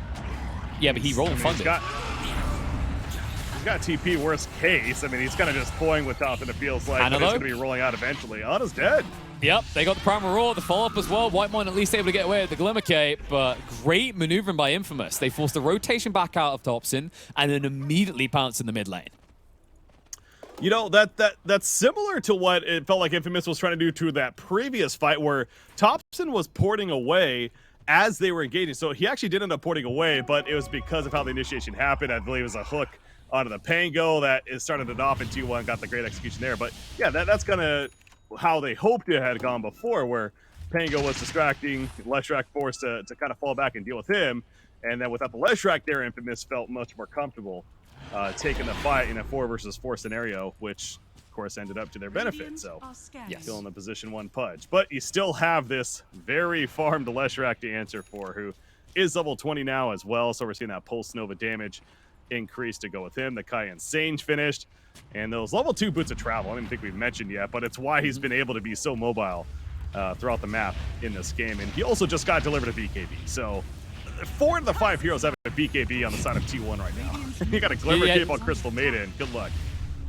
S1: Yeah, but he rolled funded.
S2: He's got TP, worst case. I mean, he's kind of just toying with Thompson, it feels like. But he's going to be rolling out eventually. Ana's dead.
S1: Yep, they got the Primal Roar, the follow-up as well. Whitemon at least able to get away with the Glimmer Cape, but great maneuvering by Infamous. They forced the rotation back out of Thompson and then immediately pounced in the mid lane.
S2: You know, that's similar to what it felt like Infamous was trying to do to that previous fight where Thompson was porting away as they were engaging. So he actually did end up porting away, but it was because of how the initiation happened. I believe it was a hook onto the Pango that started it off, and T1 got the great execution there. But yeah, that's kind of how they hoped it had gone before, where Pango was distracting, Leshrac forced to kind of fall back and deal with him. And then without the Leshrac there, Infamous felt much more comfortable taking the fight in a 4 versus 4 scenario, which of course ended up to their benefit. So still in the position 1 Pudge. But you still have this very farmed Leshrac to answer for, who is level 20 now as well. So we're seeing that Pulse Nova damage increase to go with him. The Cayenne Sage finished. And those level 2 Boots of Travel, I don't even think we've mentioned yet, but it's why he's been able to be so mobile throughout the map in this game. And he also just got delivered a BKB. So 4 of the 5 heroes have a BKB on the side of T1 right now. You got a Glimmer Cape on Crystal Maiden. Good luck.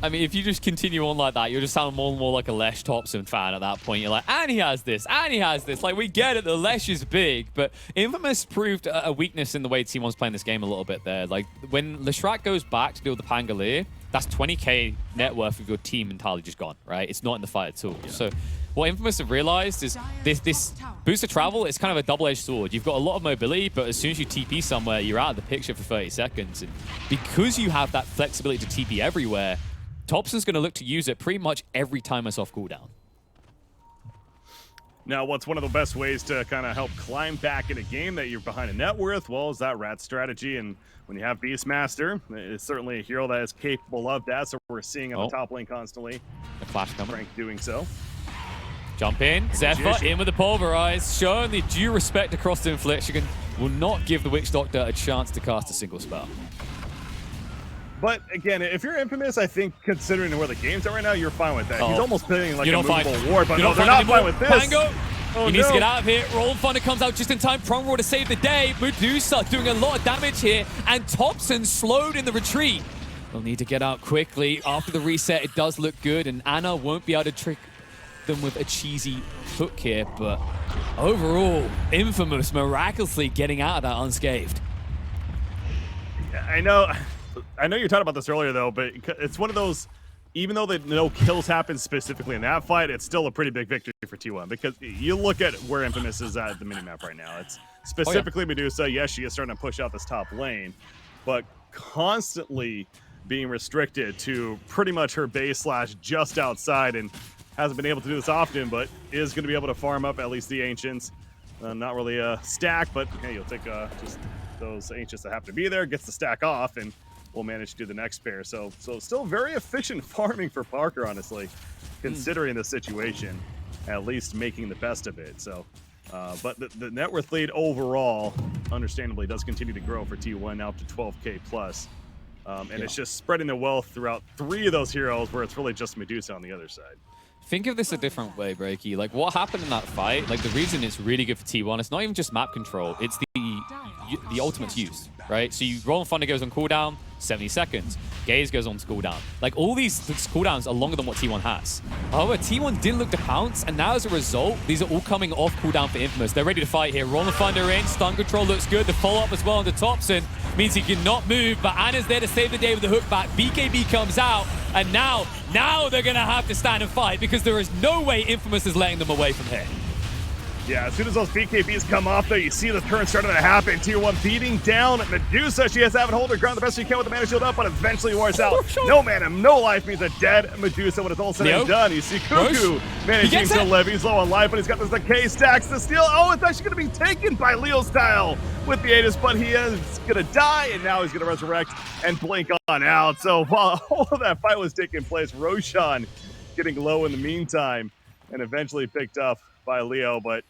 S1: I mean, if you just continue on like that, you'll just sound more and more like a Lesh Thompson fan at that point. You're like, and he has this, and he has this. Like, we get it, the Lesh is big, but Infamous proved a weakness in the way T1's playing this game a little bit there. Like, when Leshrac goes back to deal with the Pangolier, that's 20k net worth of your team entirely just gone, right? It's not in the fight at all. Yeah. So what Infamous have realized is this boost of travel is kind of a double-edged sword. You've got a lot of mobility, but as soon as you TP somewhere, you're out of the picture for 30 seconds. And because you have that flexibility to TP everywhere, Thompson's going to look to use it pretty much every time it's off cooldown.
S2: Now, what's one of the best ways to kind of help climb back in a game that you're behind a net worth? Well, is that rat strategy. And when you have Beastmaster, it's certainly a hero that is capable of that. So we're seeing on the top lane constantly.
S1: The flash coming.
S2: Frank doing so.
S1: Jump in. Zephyr in with the Pulverize. Showing the due respect across the Infliction. Will not give the Witch Doctor a chance to cast a single spell.
S2: But again, if you're Infamous, I think considering where the game's at right now, you're fine with that. He's almost playing like a movable ward, but no, they're not fine with this.
S1: Pango, he needs to get out of here. Roll Thunder comes out just in time. Primal Roar to save the day. Medusa doing a lot of damage here, and Thompson slowed in the retreat. They'll need to get out quickly. After the reset, it does look good, and Ana won't be able to trick them with a cheesy hook here, but overall, Infamous miraculously getting out of that unscathed.
S2: I know you talked about this earlier though, but it's one of those. Even though no kills happened specifically in that fight, it's still a pretty big victory for T1 because you look at where Infamous is at the minimap right now. It's specifically Medusa. Yes, she is starting to push out this top lane, but constantly being restricted to pretty much her base / just outside, and hasn't been able to do this often, but is going to be able to farm up at least the Ancients. Not really a stack, but hey, you'll take just those Ancients that happen to be there, gets the stack off, and we'll manage to do the next pair. So still very efficient farming for Parker, honestly, considering the situation, at least making the best of it. So, but the net worth lead overall, understandably, does continue to grow for T1, now up to 12K plus. And it's just spreading the wealth throughout 3 of those heroes, where it's really just Medusa on the other side.
S1: Think of this a different way, Breaky. Like, what happened in that fight, like, the reason it's really good for T1, it's not even just map control, it's the ultimates used, right? So Roll and Thunder goes on cooldown, 70 seconds. Gaze goes on to cooldown. Like, all these cooldowns are longer than what T1 has. However, T1 didn't look to pounce, and now as a result, these are all coming off cooldown for Infamous. They're ready to fight here. Roll and Thunder in, stun control looks good. The follow-up as well on the Thompson means he cannot move, but Anna's there to save the day with the hook back. BKB comes out, and now they're going to have to stand and fight because there is no way Infamous is letting them away from here.
S2: Yeah, as soon as those BKBs come off, though, you see the turn starting to happen. T1 beating down Medusa. She has to have it hold her ground the best she can with the mana shield up, but eventually wears out. No mana, no life means a dead Medusa when it's all said and done. You see Cuckoo managing to live. He's low on life, but he's got this decay stacks to steal. Oh, it's actually going to be taken by Leo Style with the Aegis, but he is going to die, and now he's going to resurrect and blink on out. So while all of that fight was taking place, Roshan getting low in the meantime, and eventually picked up by Leo, but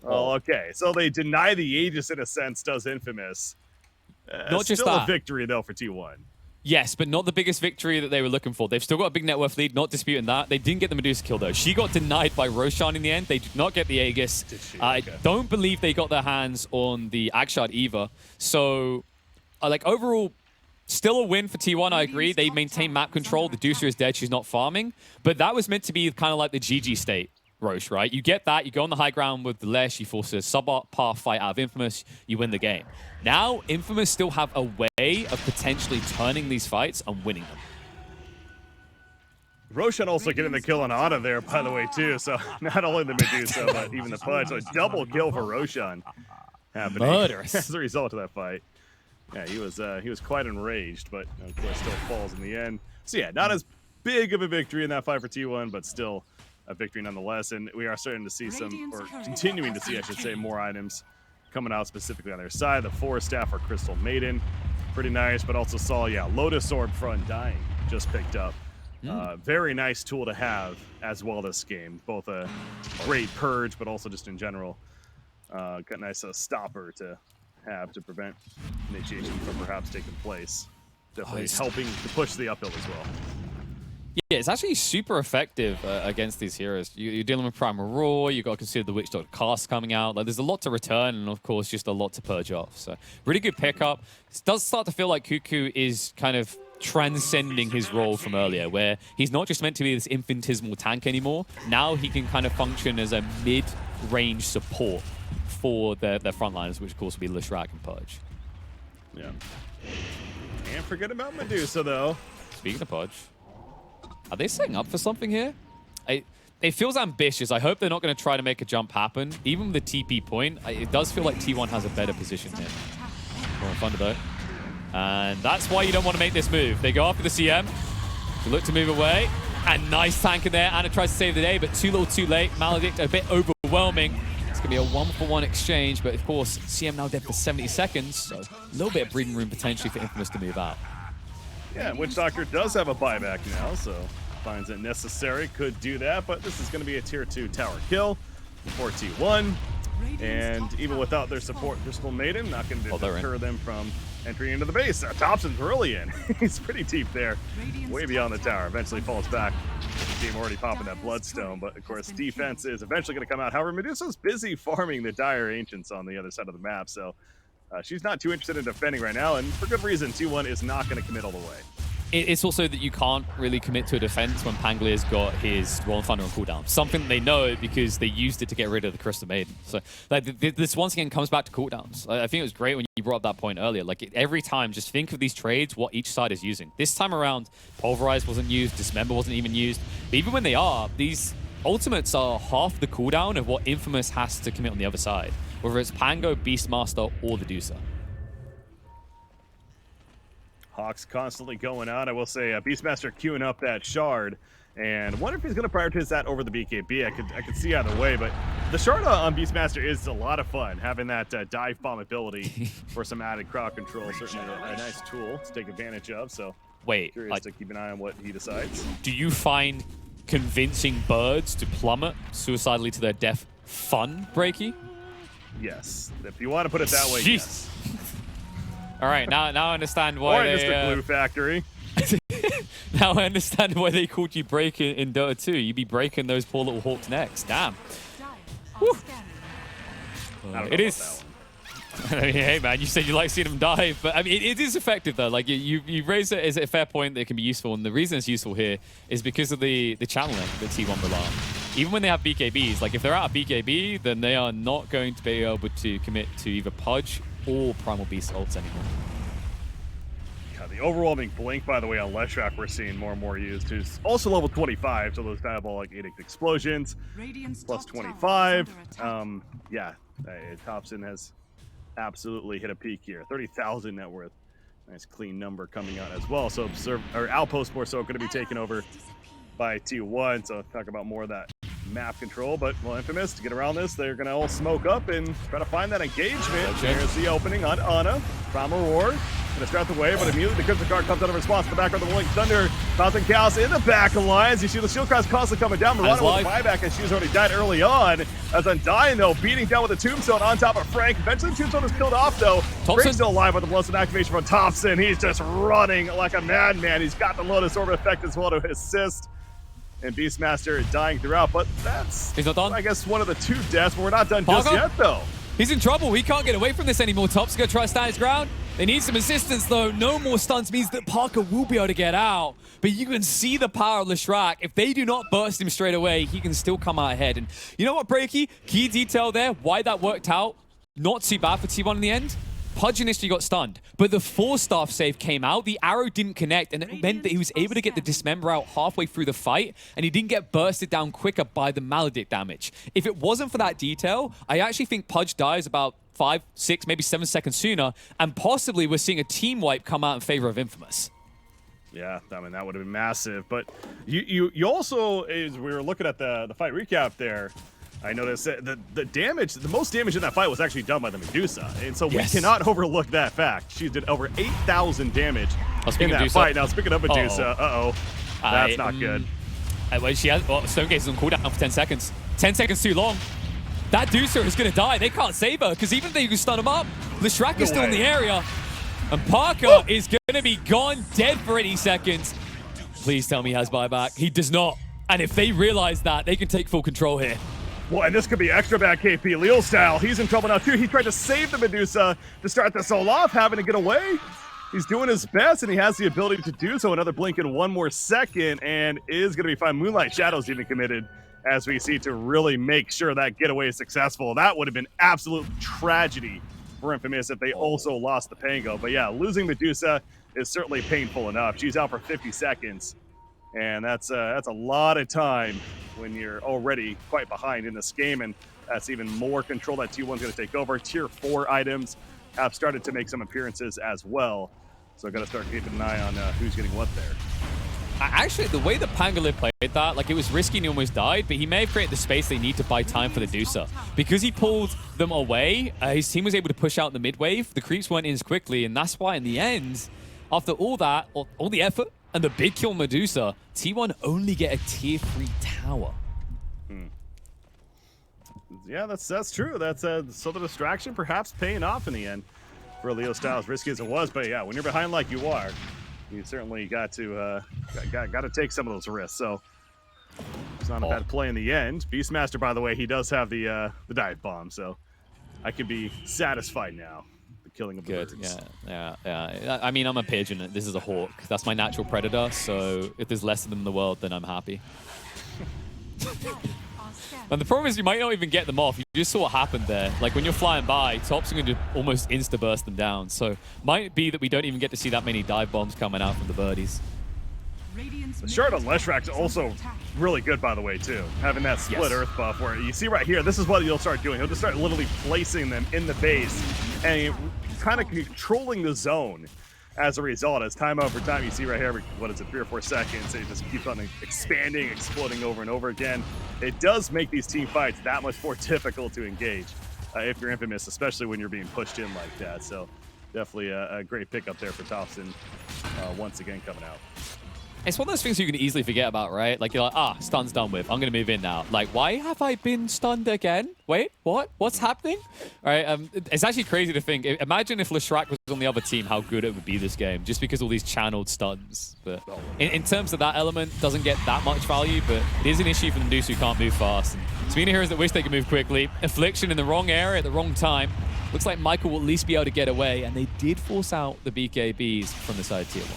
S2: oh, okay. So they deny the Aegis in a sense, does Infamous.
S1: Not just
S2: still
S1: that.
S2: a victory, though, for T1.
S1: Yes, but not the biggest victory that they were looking for. They've still got a big net worth lead, not disputing that. They didn't get the Medusa kill, though. She got denied by Roshan in the end. They did not get the Aegis.
S2: Did she?
S1: I
S2: Okay.
S1: don't believe they got their hands on the Akshard either. So, like, overall, still a win for T1, I agree. They maintain map control. The Deucer is dead. She's not farming. But that was meant to be kind of like the GG state. Roche, right? You get that, you go on the high ground with the Lesh, you force a sub-par fight out of Infamous, you win the game. Now, Infamous still have a way of potentially turning these fights and winning them.
S2: Roshan also getting the kill on Ana there, by the way, too. So not only the Medusa, but even the Pudge. So a double kill for Roshan happening
S1: Murderous.
S2: as a result of that fight. Yeah, he was quite enraged, but of course still falls in the end. So yeah, not as big of a victory in that fight for T1, but still a victory nonetheless, and we are starting to see some, or continuing to see, I should say, more items coming out specifically on their side. The Forest Staff or Crystal Maiden, pretty nice, but also saw, yeah, Lotus Orb Front Dying just picked up. Very nice tool to have as well this game. Both a great purge, but also just in general, got a nice stopper to have to prevent initiation from perhaps taking place. Definitely helping to push the uphill as well.
S1: Yeah, it's actually super effective against these heroes. You're dealing with Primal Roar, you've got to consider the Witch.Dog cast coming out. Like, there's a lot to return, and of course, just a lot to purge off. So, really good pickup. It does start to feel like Cuckoo is kind of transcending his role from earlier, where he's not just meant to be this infinitesimal tank anymore. Now he can kind of function as a mid-range support for their frontliners, which of course will be Leshrac and Pudge.
S2: Yeah. Can't forget about Medusa, though.
S1: Speaking of Pudge, are they setting up for something here? It feels ambitious. I hope they're not going to try to make a jump happen. Even with the TP point, it does feel like T1 has a better position here. More Thunder, though. And that's why you don't want to make this move. They go after the CM to look to move away. And nice tank in there. Anna tries to save the day, but too little too late. Maledict a bit overwhelming. It's going to be a 1-for-1 exchange, but of course, CM now dead for 70 seconds. So a little bit of breathing room potentially for Infamous to move out.
S2: Yeah, Witch Doctor does have a buyback now, so finds it necessary, could do that, but this is going to be a tier 2 tower kill for T1. And even without their support, Crystal Maiden, not going to deter them from entering into the base. Thompson's really in. He's pretty deep there, way beyond the tower. Eventually falls back. The team already popping that Bloodstone, but of course defense is eventually going to come out. However, Medusa's busy farming the Dire Ancients on the other side of the map, so she's not too interested in defending right now, and for good reason. T1 is not going to commit all the way.
S1: It's also that you can't really commit to a defense when Panglia's got his Roll and Thunder on cooldown. Something that they know because they used it to get rid of the Crystal Maiden. So like, this once again comes back to cooldowns. I think it was great when you brought up that point earlier. Like, every time, just think of these trades, what each side is using. This time around, Pulverize wasn't used, Dismember wasn't even used. But even when they are, these ultimates are half the cooldown of what Infamous has to commit on the other side. Whether it's Pango, Beastmaster, or the Deucer.
S2: Hawks constantly going out. I will say Beastmaster queuing up that shard. And wonder if he's going to prioritize that over the BKB. I could see either way, but the shard on Beastmaster is a lot of fun. Having that dive bomb ability for some added crowd control, certainly a nice tool to take advantage of. So, curious to keep an eye on what he decides.
S1: Do you find convincing birds to plummet suicidally to their death fun, Breaky?
S2: Yes, if you want to put it that way. Yes.
S1: All right, now I understand why.
S2: Or Mr. Glue Factory.
S1: Now I understand why they called you Break in Dota 2. You'd be breaking those poor little Hawks' necks. Damn. It is. I mean, hey, man, you said you like seeing them dive, but I mean, it is effective, though. Like, you raise it as a fair point that it can be useful, and the reason it's useful here is because of the channeling that T1 belong. Even when they have BKBs, like, if they're out of BKB, then they are not going to be able to commit to either Pudge or Primal Beast ults anymore.
S2: The overwhelming blink, by the way, on Leshrac we're seeing more and more used, who's also level 25, so those diabolic edict explosions, plus 25. Yeah, Thompson has absolutely hit a peak here. 30,000 net worth. Nice clean number coming out as well. So Outpost more so going to be taken over by T1, so talk about more of that map control, but well, Infamous, to get around this, they're going to all smoke up and try to find that engagement. There's the opening on Ana. Primal Roar going to start the wave, but immediately the Crimson Card comes out of response to the background of the Blink Thunder. Thousand Chaos in the back alliance. You see the Shield Cross constantly coming down. Mirana with the buyback, and she's already died early on. As Undying, though, beating down with the Tombstone on top of Frank. Eventually the Tombstone is killed off, though. Frank's still alive with the Blessed Activation from Thompson. He's just running like a madman. He's got the Lotus Orbit effect as well to assist. And Beastmaster dying throughout, but he's not done. I guess one of the two deaths, but we're not done just yet, though.
S1: He's in trouble. He can't get away from this anymore. Top's going to try to stand his ground. They need some assistance, though. No more stunts means that Parker will be able to get out. But you can see the power of Leshrac. If they do not burst him straight away, he can still come out ahead. And you know what, Breaky? Key detail there, why that worked out. Not too bad for T1 in the end. Pudge initially got stunned, but the 4-staff save came out. The arrow didn't connect, and it meant that he was able to get the Dismember out halfway through the fight, and he didn't get bursted down quicker by the Maledict damage. If it wasn't for that detail, I actually think Pudge dies about 5, 6, maybe 7 seconds sooner, and possibly we're seeing a team wipe come out in favor of Infamous.
S2: Yeah, I mean, that would have been massive. But you also, as we were looking at the fight recap there, I noticed that the most damage in that fight was actually done by the Medusa. And so we cannot overlook that fact. She did over 8,000 damage in that fight. Now, speaking of Medusa, that's not good.
S1: She has, Stonegate is on cooldown for 10 seconds. 10 seconds too long. That Deucer is going to die. They can't save her, because even if they can stun him up, Leshrac is still in the area. And Parker is going to be gone dead for 80 seconds. Please tell me he has buyback. He does not. And if they realize that, they can take full control here.
S2: Well, and this could be extra bad KP. Leo style, he's in trouble now too. He tried to save the Medusa to start this all off, having to get away. He's doing his best, and he has the ability to do so. Another blink in 1 more second, and is going to be fine. Moonlight Shadow's even committed, as we see, to really make sure that getaway is successful. That would have been absolute tragedy for Infamous if they also lost the Pango. But yeah, losing Medusa is certainly painful enough. She's out for 50 seconds, and that's a lot of time when you're already quite behind in this game, and that's even more control that T1's going to take over. Tier 4 items have started to make some appearances as well, so got to start keeping an eye on who's getting what there.
S1: Actually, the way that Pangolin played that, like, it was risky and he almost died, but he may have created the space they need to buy time for the Deucer. Because he pulled them away, his team was able to push out the mid-wave, the creeps weren't in as quickly, and that's why in the end, after all that, all the effort, and the big kill Medusa, T1 only get a tier 3 tower.
S2: Yeah, that's true. That's so the distraction perhaps paying off in the end for Leo Styles, risky as it was. But yeah, when you're behind like you are, you certainly got to take some of those risks. So it's not a bad play in the end. Beastmaster, by the way, he does have the dive bomb, so I can be satisfied now. Killing of the birds.
S1: Yeah. I mean, I'm a pigeon. This is a hawk. That's my natural predator. So if there's less of them in the world, then I'm happy. And the problem is you might not even get them off. You just saw what happened there. Like when you're flying by, Tops are going to almost insta-burst them down. So might be that we don't even get to see that many dive bombs coming out from the birdies.
S3: The shard on Leshrak's also really good, by the way, too. Having that split earth buff where you see right here, this is what you'll start doing. He'll just start literally placing them in the base and kind of controlling the zone as a result. As time over time, you see right here, every, what is it, 3 or 4 seconds, it just keeps on expanding, exploding over and over again. It does make these team fights that much more difficult to engage if you're Infamous, especially when you're being pushed in like that. So definitely a great pickup there for Thompson once again coming out.
S1: It's one of those things you can easily forget about, right? Like, you're like, ah, stun's done with. I'm going to move in now. Like, why have I been stunned again? Wait, what? What's happening? All right, it's actually crazy to think. Imagine if Leshrak was on the other team, how good it would be this game, just because all these channeled stuns. But in terms of that element, doesn't get that much value, but it is an issue for the Natus who can't move fast. And so many heroes that wish they could move quickly. Affliction in the wrong area at the wrong time. Looks like Michael will at least be able to get away, and they did force out the BKBs from the side tier 1.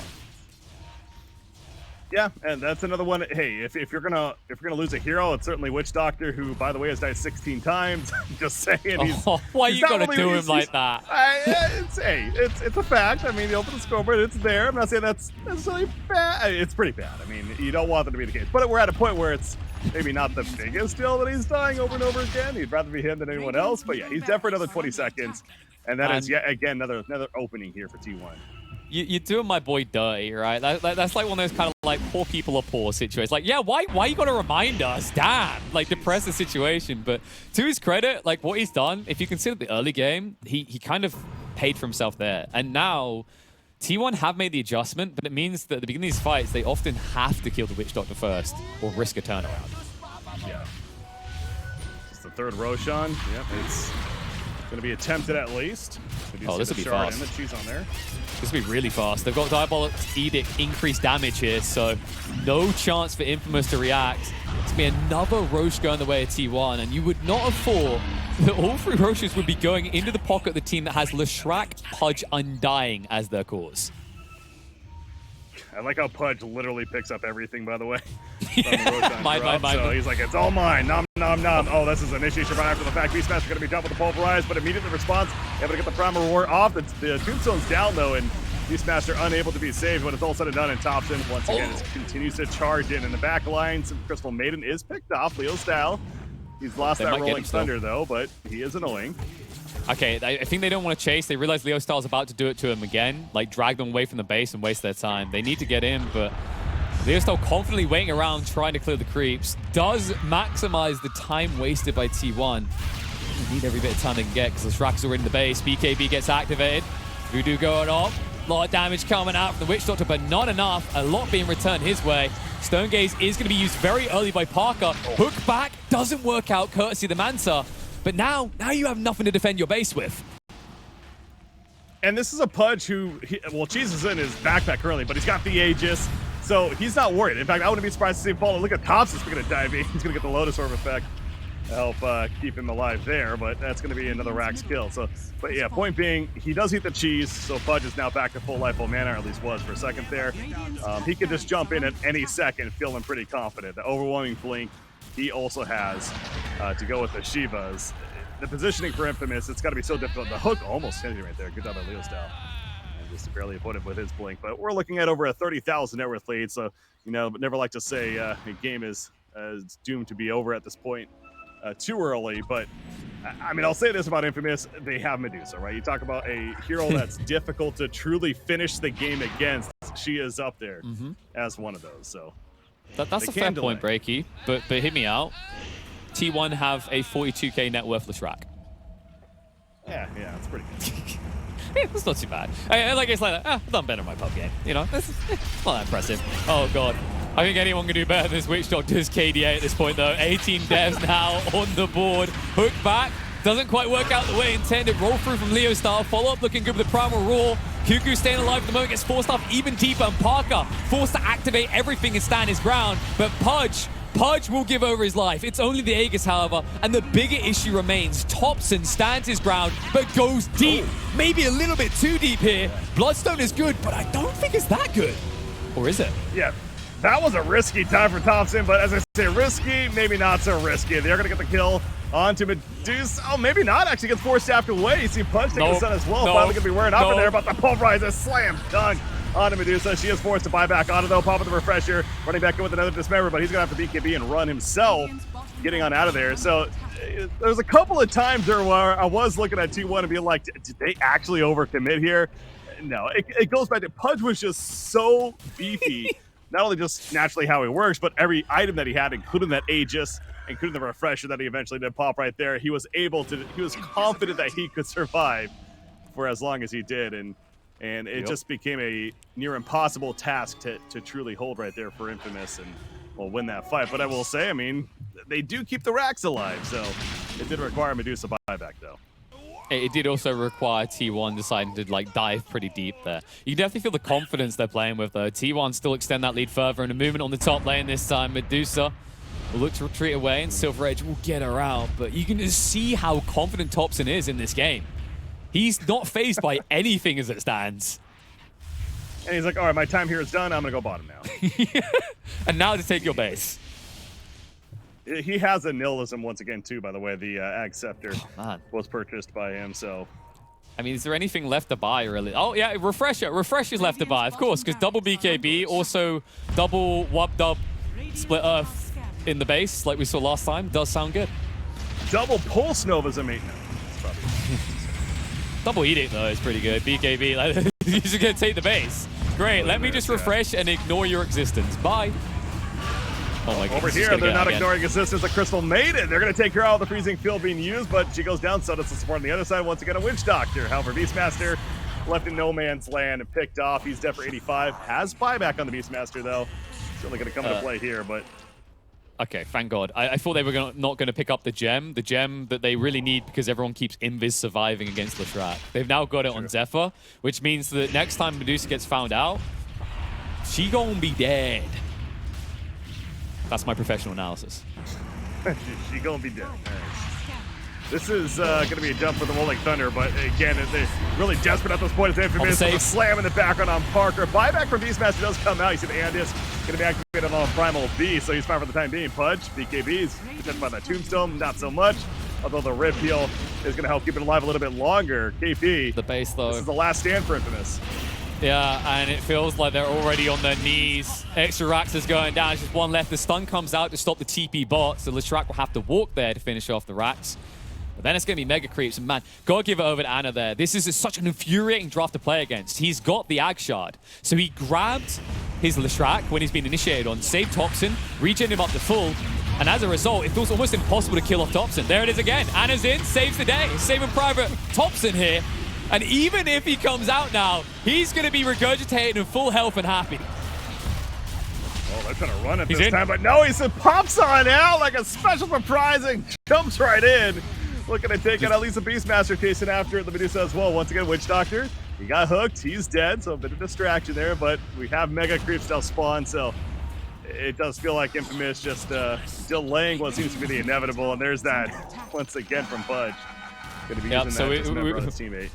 S3: Yeah, and that's another one. Hey, if you're gonna lose a hero, it's certainly Witch Doctor, who, by the way, has died 16 times. Just saying.
S1: Why you gotta do him like that?
S3: It's a fact. I mean, you open the scoreboard, it's there. I'm not saying that's necessarily bad. It's pretty bad. I mean, you don't want that to be the case. But we're at a point where it's maybe not the biggest deal that he's dying over and over again. He'd rather be him than anyone else. But yeah, he's dead for another 20 seconds, and that is yet again another opening here for T1.
S1: You're doing my boy dirty, right? That's like one of those kind of like poor people are poor situations. Like, yeah, why you gotta remind us? Damn, like depress the situation. But to his credit, like what he's done, if you consider the early game, he kind of paid for himself there. And now T1 have made the adjustment, but it means that at the beginning of these fights, they often have to kill the Witch Doctor first or risk a turnaround.
S3: Yeah. It's the third Roshan. Yep, it's going to be attempted at least.
S1: Oh, this will be fast.
S3: She's on there.
S1: This will be really fast. They've got Diabolic Edict increased damage here, so no chance for Infamous to react. It's going to be another Roche going the way of T1, and you would not have thought that all 3 Roches would be going into the pocket of the team that has Leshrak, Pudge, Undying as their cores.
S3: I like how Pudge literally picks up everything, by the way.
S1: Mine.
S3: So he's like, it's all mine. Nom, nom, nom. Oh, this is an initiation right after the fact. Beastmaster going to be done with the Pulverize, but immediately responds, able to get the Primal Reward off. The Tombstone's down, though, and Beastmaster unable to be saved when it's all said and done. And Thompson, once again, continues to charge in the back line. Some Crystal Maiden is picked off, Leo style. He's lost that Rolling Thunder, though, but he is annoying.
S1: Okay, I think they don't want to chase. They realize Leo Style's about to do it to him again, like drag them away from the base and waste their time. They need to get in, but Leo Style confidently waiting around, trying to clear the creeps. Does maximize the time wasted by T1. They need every bit of time they can get because the Leshrak is already in the base. BKB gets activated. Voodoo going up. A lot of damage coming out from the Witch Doctor, but not enough. A lot being returned his way. Stone Gaze is going to be used very early by Parker. Hook back doesn't work out courtesy of the Manta. But now you have nothing to defend your base with.
S3: And this is a Pudge who, Cheese is in his backpack currently, but he's got the Aegis, so he's not worried. In fact, I wouldn't be surprised to see him fall. Look at Thompson's going to dive in. He's going to get the Lotus Orb effect to help keep him alive there, but that's going to be another Rax kill. So, but yeah, point being, he does eat the cheese, so Pudge is now back to full life, full mana, or at least was for a second there. He could just jump in at any second, feeling pretty confident. The overwhelming blink he also has to go with the Shivas. The positioning for Infamous, it's got to be so difficult. The hook almost finished right there. Good job by Leo Style. And just barely avoided with his blink. But we're looking at over a 30,000 net worth lead. So, you know, never like to say a game is doomed to be over at this point too early. But, I mean, I'll say this about Infamous. They have Medusa, right? You talk about a hero that's difficult to truly finish the game against. She is up there as one of those. So
S1: that's a fair point, Breaky. But hit me out. T1 have a 42k net worth Leshrak.
S3: Yeah, that's pretty good.
S1: Yeah, that's not too bad. Like it's like, I've done better in my pub game. You know, it's not that impressive. Oh god, I think anyone can do better than this Witch Doctor's KDA at this point though. 18 devs now on the board. Hook back, doesn't quite work out the way intended. Roll through from Leo Style. Follow up looking good with the Primal Roar. Cuckoo staying alive at the moment, gets forced up even deeper, and Parker forced to activate everything and stand his ground. But Pudge will give over his life. It's only the Aegis, however, and the bigger issue remains. Thompson stands his ground, but goes deep. Maybe a little bit too deep here. Bloodstone is good, but I don't think it's that good. Or is it?
S3: Yeah. That was a risky time for Thompson, but as I say, risky, maybe not so risky. They're going to get the kill onto Medusa. Oh, maybe not. Actually gets forced staffed away. You see Punch take the sun as well. Finally going to be wearing up in there, but the pulverizer slam dunk onto Medusa. She is forced to buy back onto though. Popping the refresher, running back in with another dismember, but he's going to have to BKB and run himself, getting on out of there. So there's a couple of times there where I was looking at T1 and being like, did they actually overcommit here? No, it goes back to Pudge was just so beefy. Not only just naturally how he works, but every item that he had, including that Aegis, including the refresher that he eventually did pop right there, he was confident that he could survive for as long as he did, and it just became a near impossible task to truly hold right there for Infamous and win that fight. But I will say, I mean, they do keep the racks alive, so it did require Medusa buyback though.
S1: It did also require T1 deciding to like dive pretty deep there. You can definitely feel the confidence they're playing with though. T1 still extend that lead further, and a movement on the top lane this time. Medusa will look to retreat away, and Silver Edge will get her out. But you can just see how confident Thompson is in this game. He's not fazed by anything as it stands.
S3: And he's like, all right, my time here is done. I'm going to go bottom now.
S1: And now to take your base.
S3: He has a nihilism once again, too, by the way. The Ag Scepter was purchased by him, so...
S1: I mean, is there anything left to buy, really? Oh, yeah, Refresher. Refresher's left to buy, of course, because double BKB, also double Wub-Dub Split Earth in the base, like we saw last time, does sound good.
S3: Double Pulse Nova's a maintenance.
S1: Double Edict, though, is pretty good. BKB, like, you're just going to take the base. Great, let me just refresh and ignore your existence. Bye. Oh my God,
S3: over here, they're not ignoring assistance. The Crystal Maiden. They're going to take her out of the freezing field being used, but she goes down. So does the support on the other side. Once again, a Witch Doctor. However, Beastmaster left in no man's land and picked off. He's dead for 85. Has buyback on the Beastmaster, though. Certainly going to come into play here, but...
S1: Okay, thank God. I thought they were not going to pick up the gem that they really need because everyone keeps Invis surviving against Leshrac. They've now got it on Zephyr, which means that next time Medusa gets found out, she gonna be dead. That's my professional analysis.
S3: She gonna be dead. This is going to be a jump for the Rolling Thunder, but again, they're really desperate at this point. It's Infamous with a slam in the background on Parker. Buyback from Beastmaster does come out. You see the Andis going to be activated on Primal B, so he's fine for the time being. Pudge, BKB's protected by that Tombstone, not so much. Although the Rip Heal is going to help keep it alive a little bit longer. KP,
S1: the base though.
S3: This is the last stand for Infamous.
S1: Yeah, and it feels like they're already on their knees. Extra Rax is going down. There's just one left. The stun comes out to stop the TP bot, so Leshrac will have to walk there to finish off the Rax. But then it's going to be Mega Creeps, and man, gotta give it over to Ana there. This is such an infuriating draft to play against. He's got the Ag Shard, so he grabbed his Leshrac when he's been initiated on, saved Thompson, regen him up to full, and as a result, it feels almost impossible to kill off Thompson. There it is again. Ana's in, saves the day, saving Private Thompson here. And even if he comes out now, he's going to be regurgitated in full health and happy.
S3: Oh, they're trying to run it this time, but no, he pops on out like a special surprise and jumps right in. Looking to take out at least a Beastmaster chasing after the Medusa as well. Once again, Witch Doctor, he got hooked, he's dead, so a bit of distraction there, but we have Mega Creeps still spawn, so it does feel like Infamous just delaying what seems to be the inevitable, and there's that once again from Pudge. Going to be using that to remember on his teammate.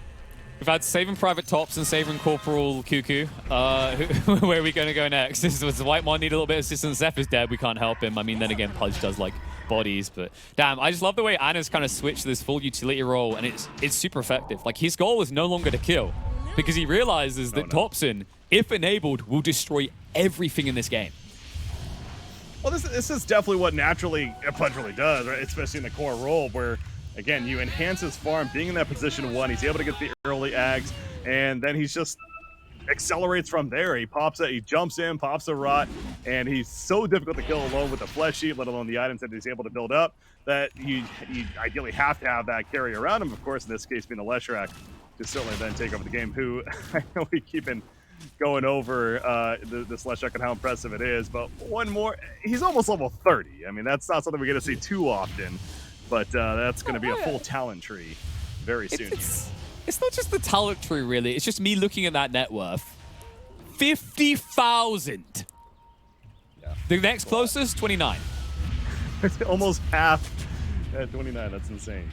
S1: We've had Saving Private Tops and Saving Corporal Cuckoo. Where are we going to go next? This is the White Mon need a little bit of assistance. Zephyr's dead. We can't help him. I mean, then again, Pudge does like bodies, but damn, I just love the way Ana's kind of switched to this full utility role, and it's super effective. Like, his goal is no longer to kill because he realizes that Thompson, if enabled, will destroy everything in this game.
S3: Well, this is definitely what naturally Pudge really does, right? Especially in the core role where, again, you enhance his farm, being in that position 1, he's able to get the early Ags, and then he's just accelerates from there. He pops it, he jumps in, pops a rot, and he's so difficult to kill alone with the flesh sheet, let alone the items that he's able to build up, that you ideally have to have that carry around him. Of course, in this case, being a Leshrac, to certainly then take over the game, who I know we keep going over this Leshrac and how impressive it is, but one more, he's almost level 30. I mean, that's not something we get to see too often. But that's going to be a full talent tree very soon.
S1: It's not just the talent tree, really. It's just me looking at that net worth. 50,000. Yeah. The next closest, 29.
S3: Almost half at 29. That's insane.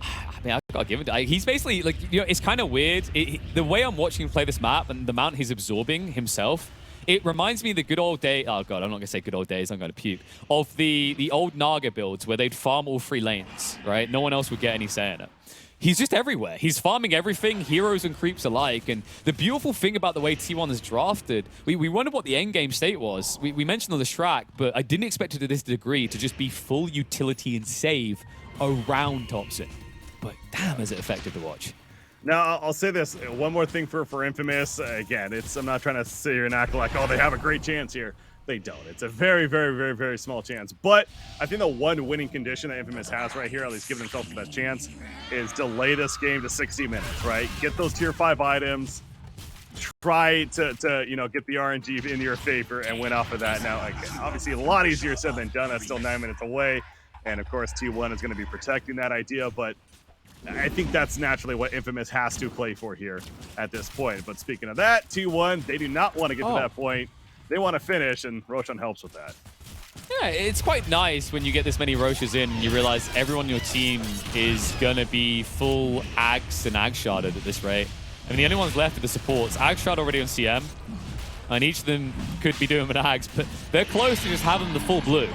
S1: I mean, I've got to give it. He's basically, like, you know, it's kind of weird. The way I'm watching him play this map and the amount he's absorbing himself, It reminds me of the good old day. Oh god, I'm not gonna say good old days. I'm gonna puke. Of the old Naga builds where they'd farm all 3 lanes, right? No one else would get any say in it. He's just everywhere. He's farming everything, heroes and creeps alike. And the beautiful thing about the way T1 is drafted, we wondered what the end game state was. We mentioned on the Shrek, but I didn't expect it to this degree to just be full utility and save around Thompson. But damn, is it effective to watch.
S3: Now, I'll say this. One more thing for Infamous. Again, I'm not trying to sit here and act like, oh, they have a great chance here. They don't. It's a very, very, very, very small chance. But I think the one winning condition that Infamous has right here, at least giving themselves that chance, is delay this game to 60 minutes, right? Get those tier 5 items. Try to you know, get the RNG in your favor and win off of that. Now, like, obviously, a lot easier said than done. That's still 9 minutes away. And, of course, T1 is going to be protecting that idea. But I think that's naturally what Infamous has to play for here at this point. But speaking of that, T1, they do not want to get to that point. They want to finish, and Roshan helps with that.
S1: Yeah, it's quite nice when you get this many Roshes in and you realize everyone on your team is going to be full Ags and Ag-sharded at this rate. I mean, the only ones left are the supports. Ag-shard already on CM, and each of them could be doing an Ags, but they're close to just having the full blue.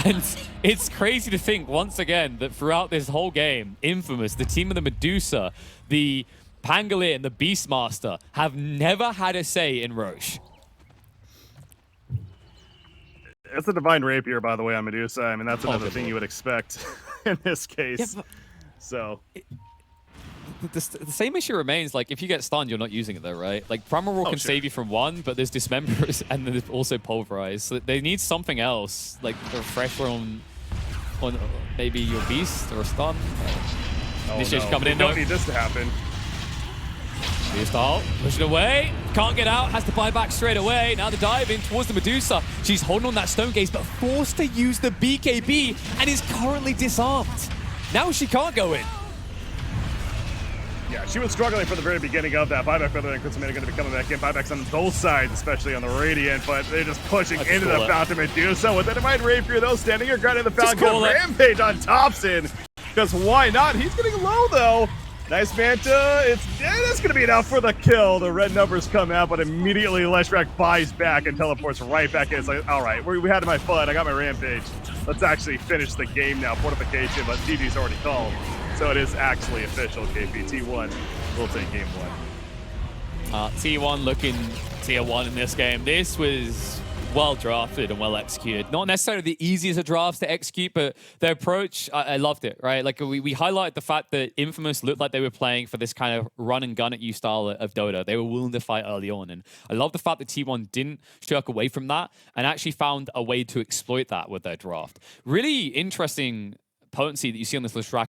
S1: And it's crazy to think, once again, that throughout this whole game, Infamous, the team of the Medusa, the Pangolier, and the Beastmaster have never had a say in Roche.
S3: It's a Divine Rapier, by the way, on Medusa. I mean, that's another thing you would expect in this case. Yeah, so
S1: the same issue remains. Like, if you get stunned, you're not using it, though, right? Like, Primal Roar can save you from one, but there's Dismembers, and then there's also Pulverize. So they need something else, like a refresher on maybe your Beast or a stun. Initiation coming in.
S3: Don't need this to happen.
S1: Beast ult, push it away, can't get out, has to buy back straight away. Now the dive in towards the Medusa. She's holding on that Stone Gaze, but forced to use the BKB and is currently disarmed. Now she can't go in.
S3: Yeah, she was struggling from the very beginning of that. Buyback, brother, and Christmas are going to be coming back in. Buybacks on both sides, especially on the Radiant, but they're just pushing into the Fountain Medusa. With the Divine Rapier, though, standing here, guarding the Fountain. Rampage on Thompson. Because why not? He's getting low, though. Nice Manta. It's going to be enough for the kill. The red numbers come out, but immediately Leshrac buys back and teleports right back in. It's like, all right, we had my fun. I got my Rampage. Let's actually finish the game now. Fortification, but GG's already called. So it is actually official, KP. T1 will take game 1.
S1: T1 looking tier 1 in this game. This was well drafted and well executed. Not necessarily the easiest of drafts to execute, but their approach, I loved it, right? Like, we highlighted the fact that Infamous looked like they were playing for this kind of run and gun at you style of Dota. They were willing to fight early on, and I love the fact that T1 didn't shirk away from that and actually found a way to exploit that with their draft. Really interesting potency that you see on this Leshrac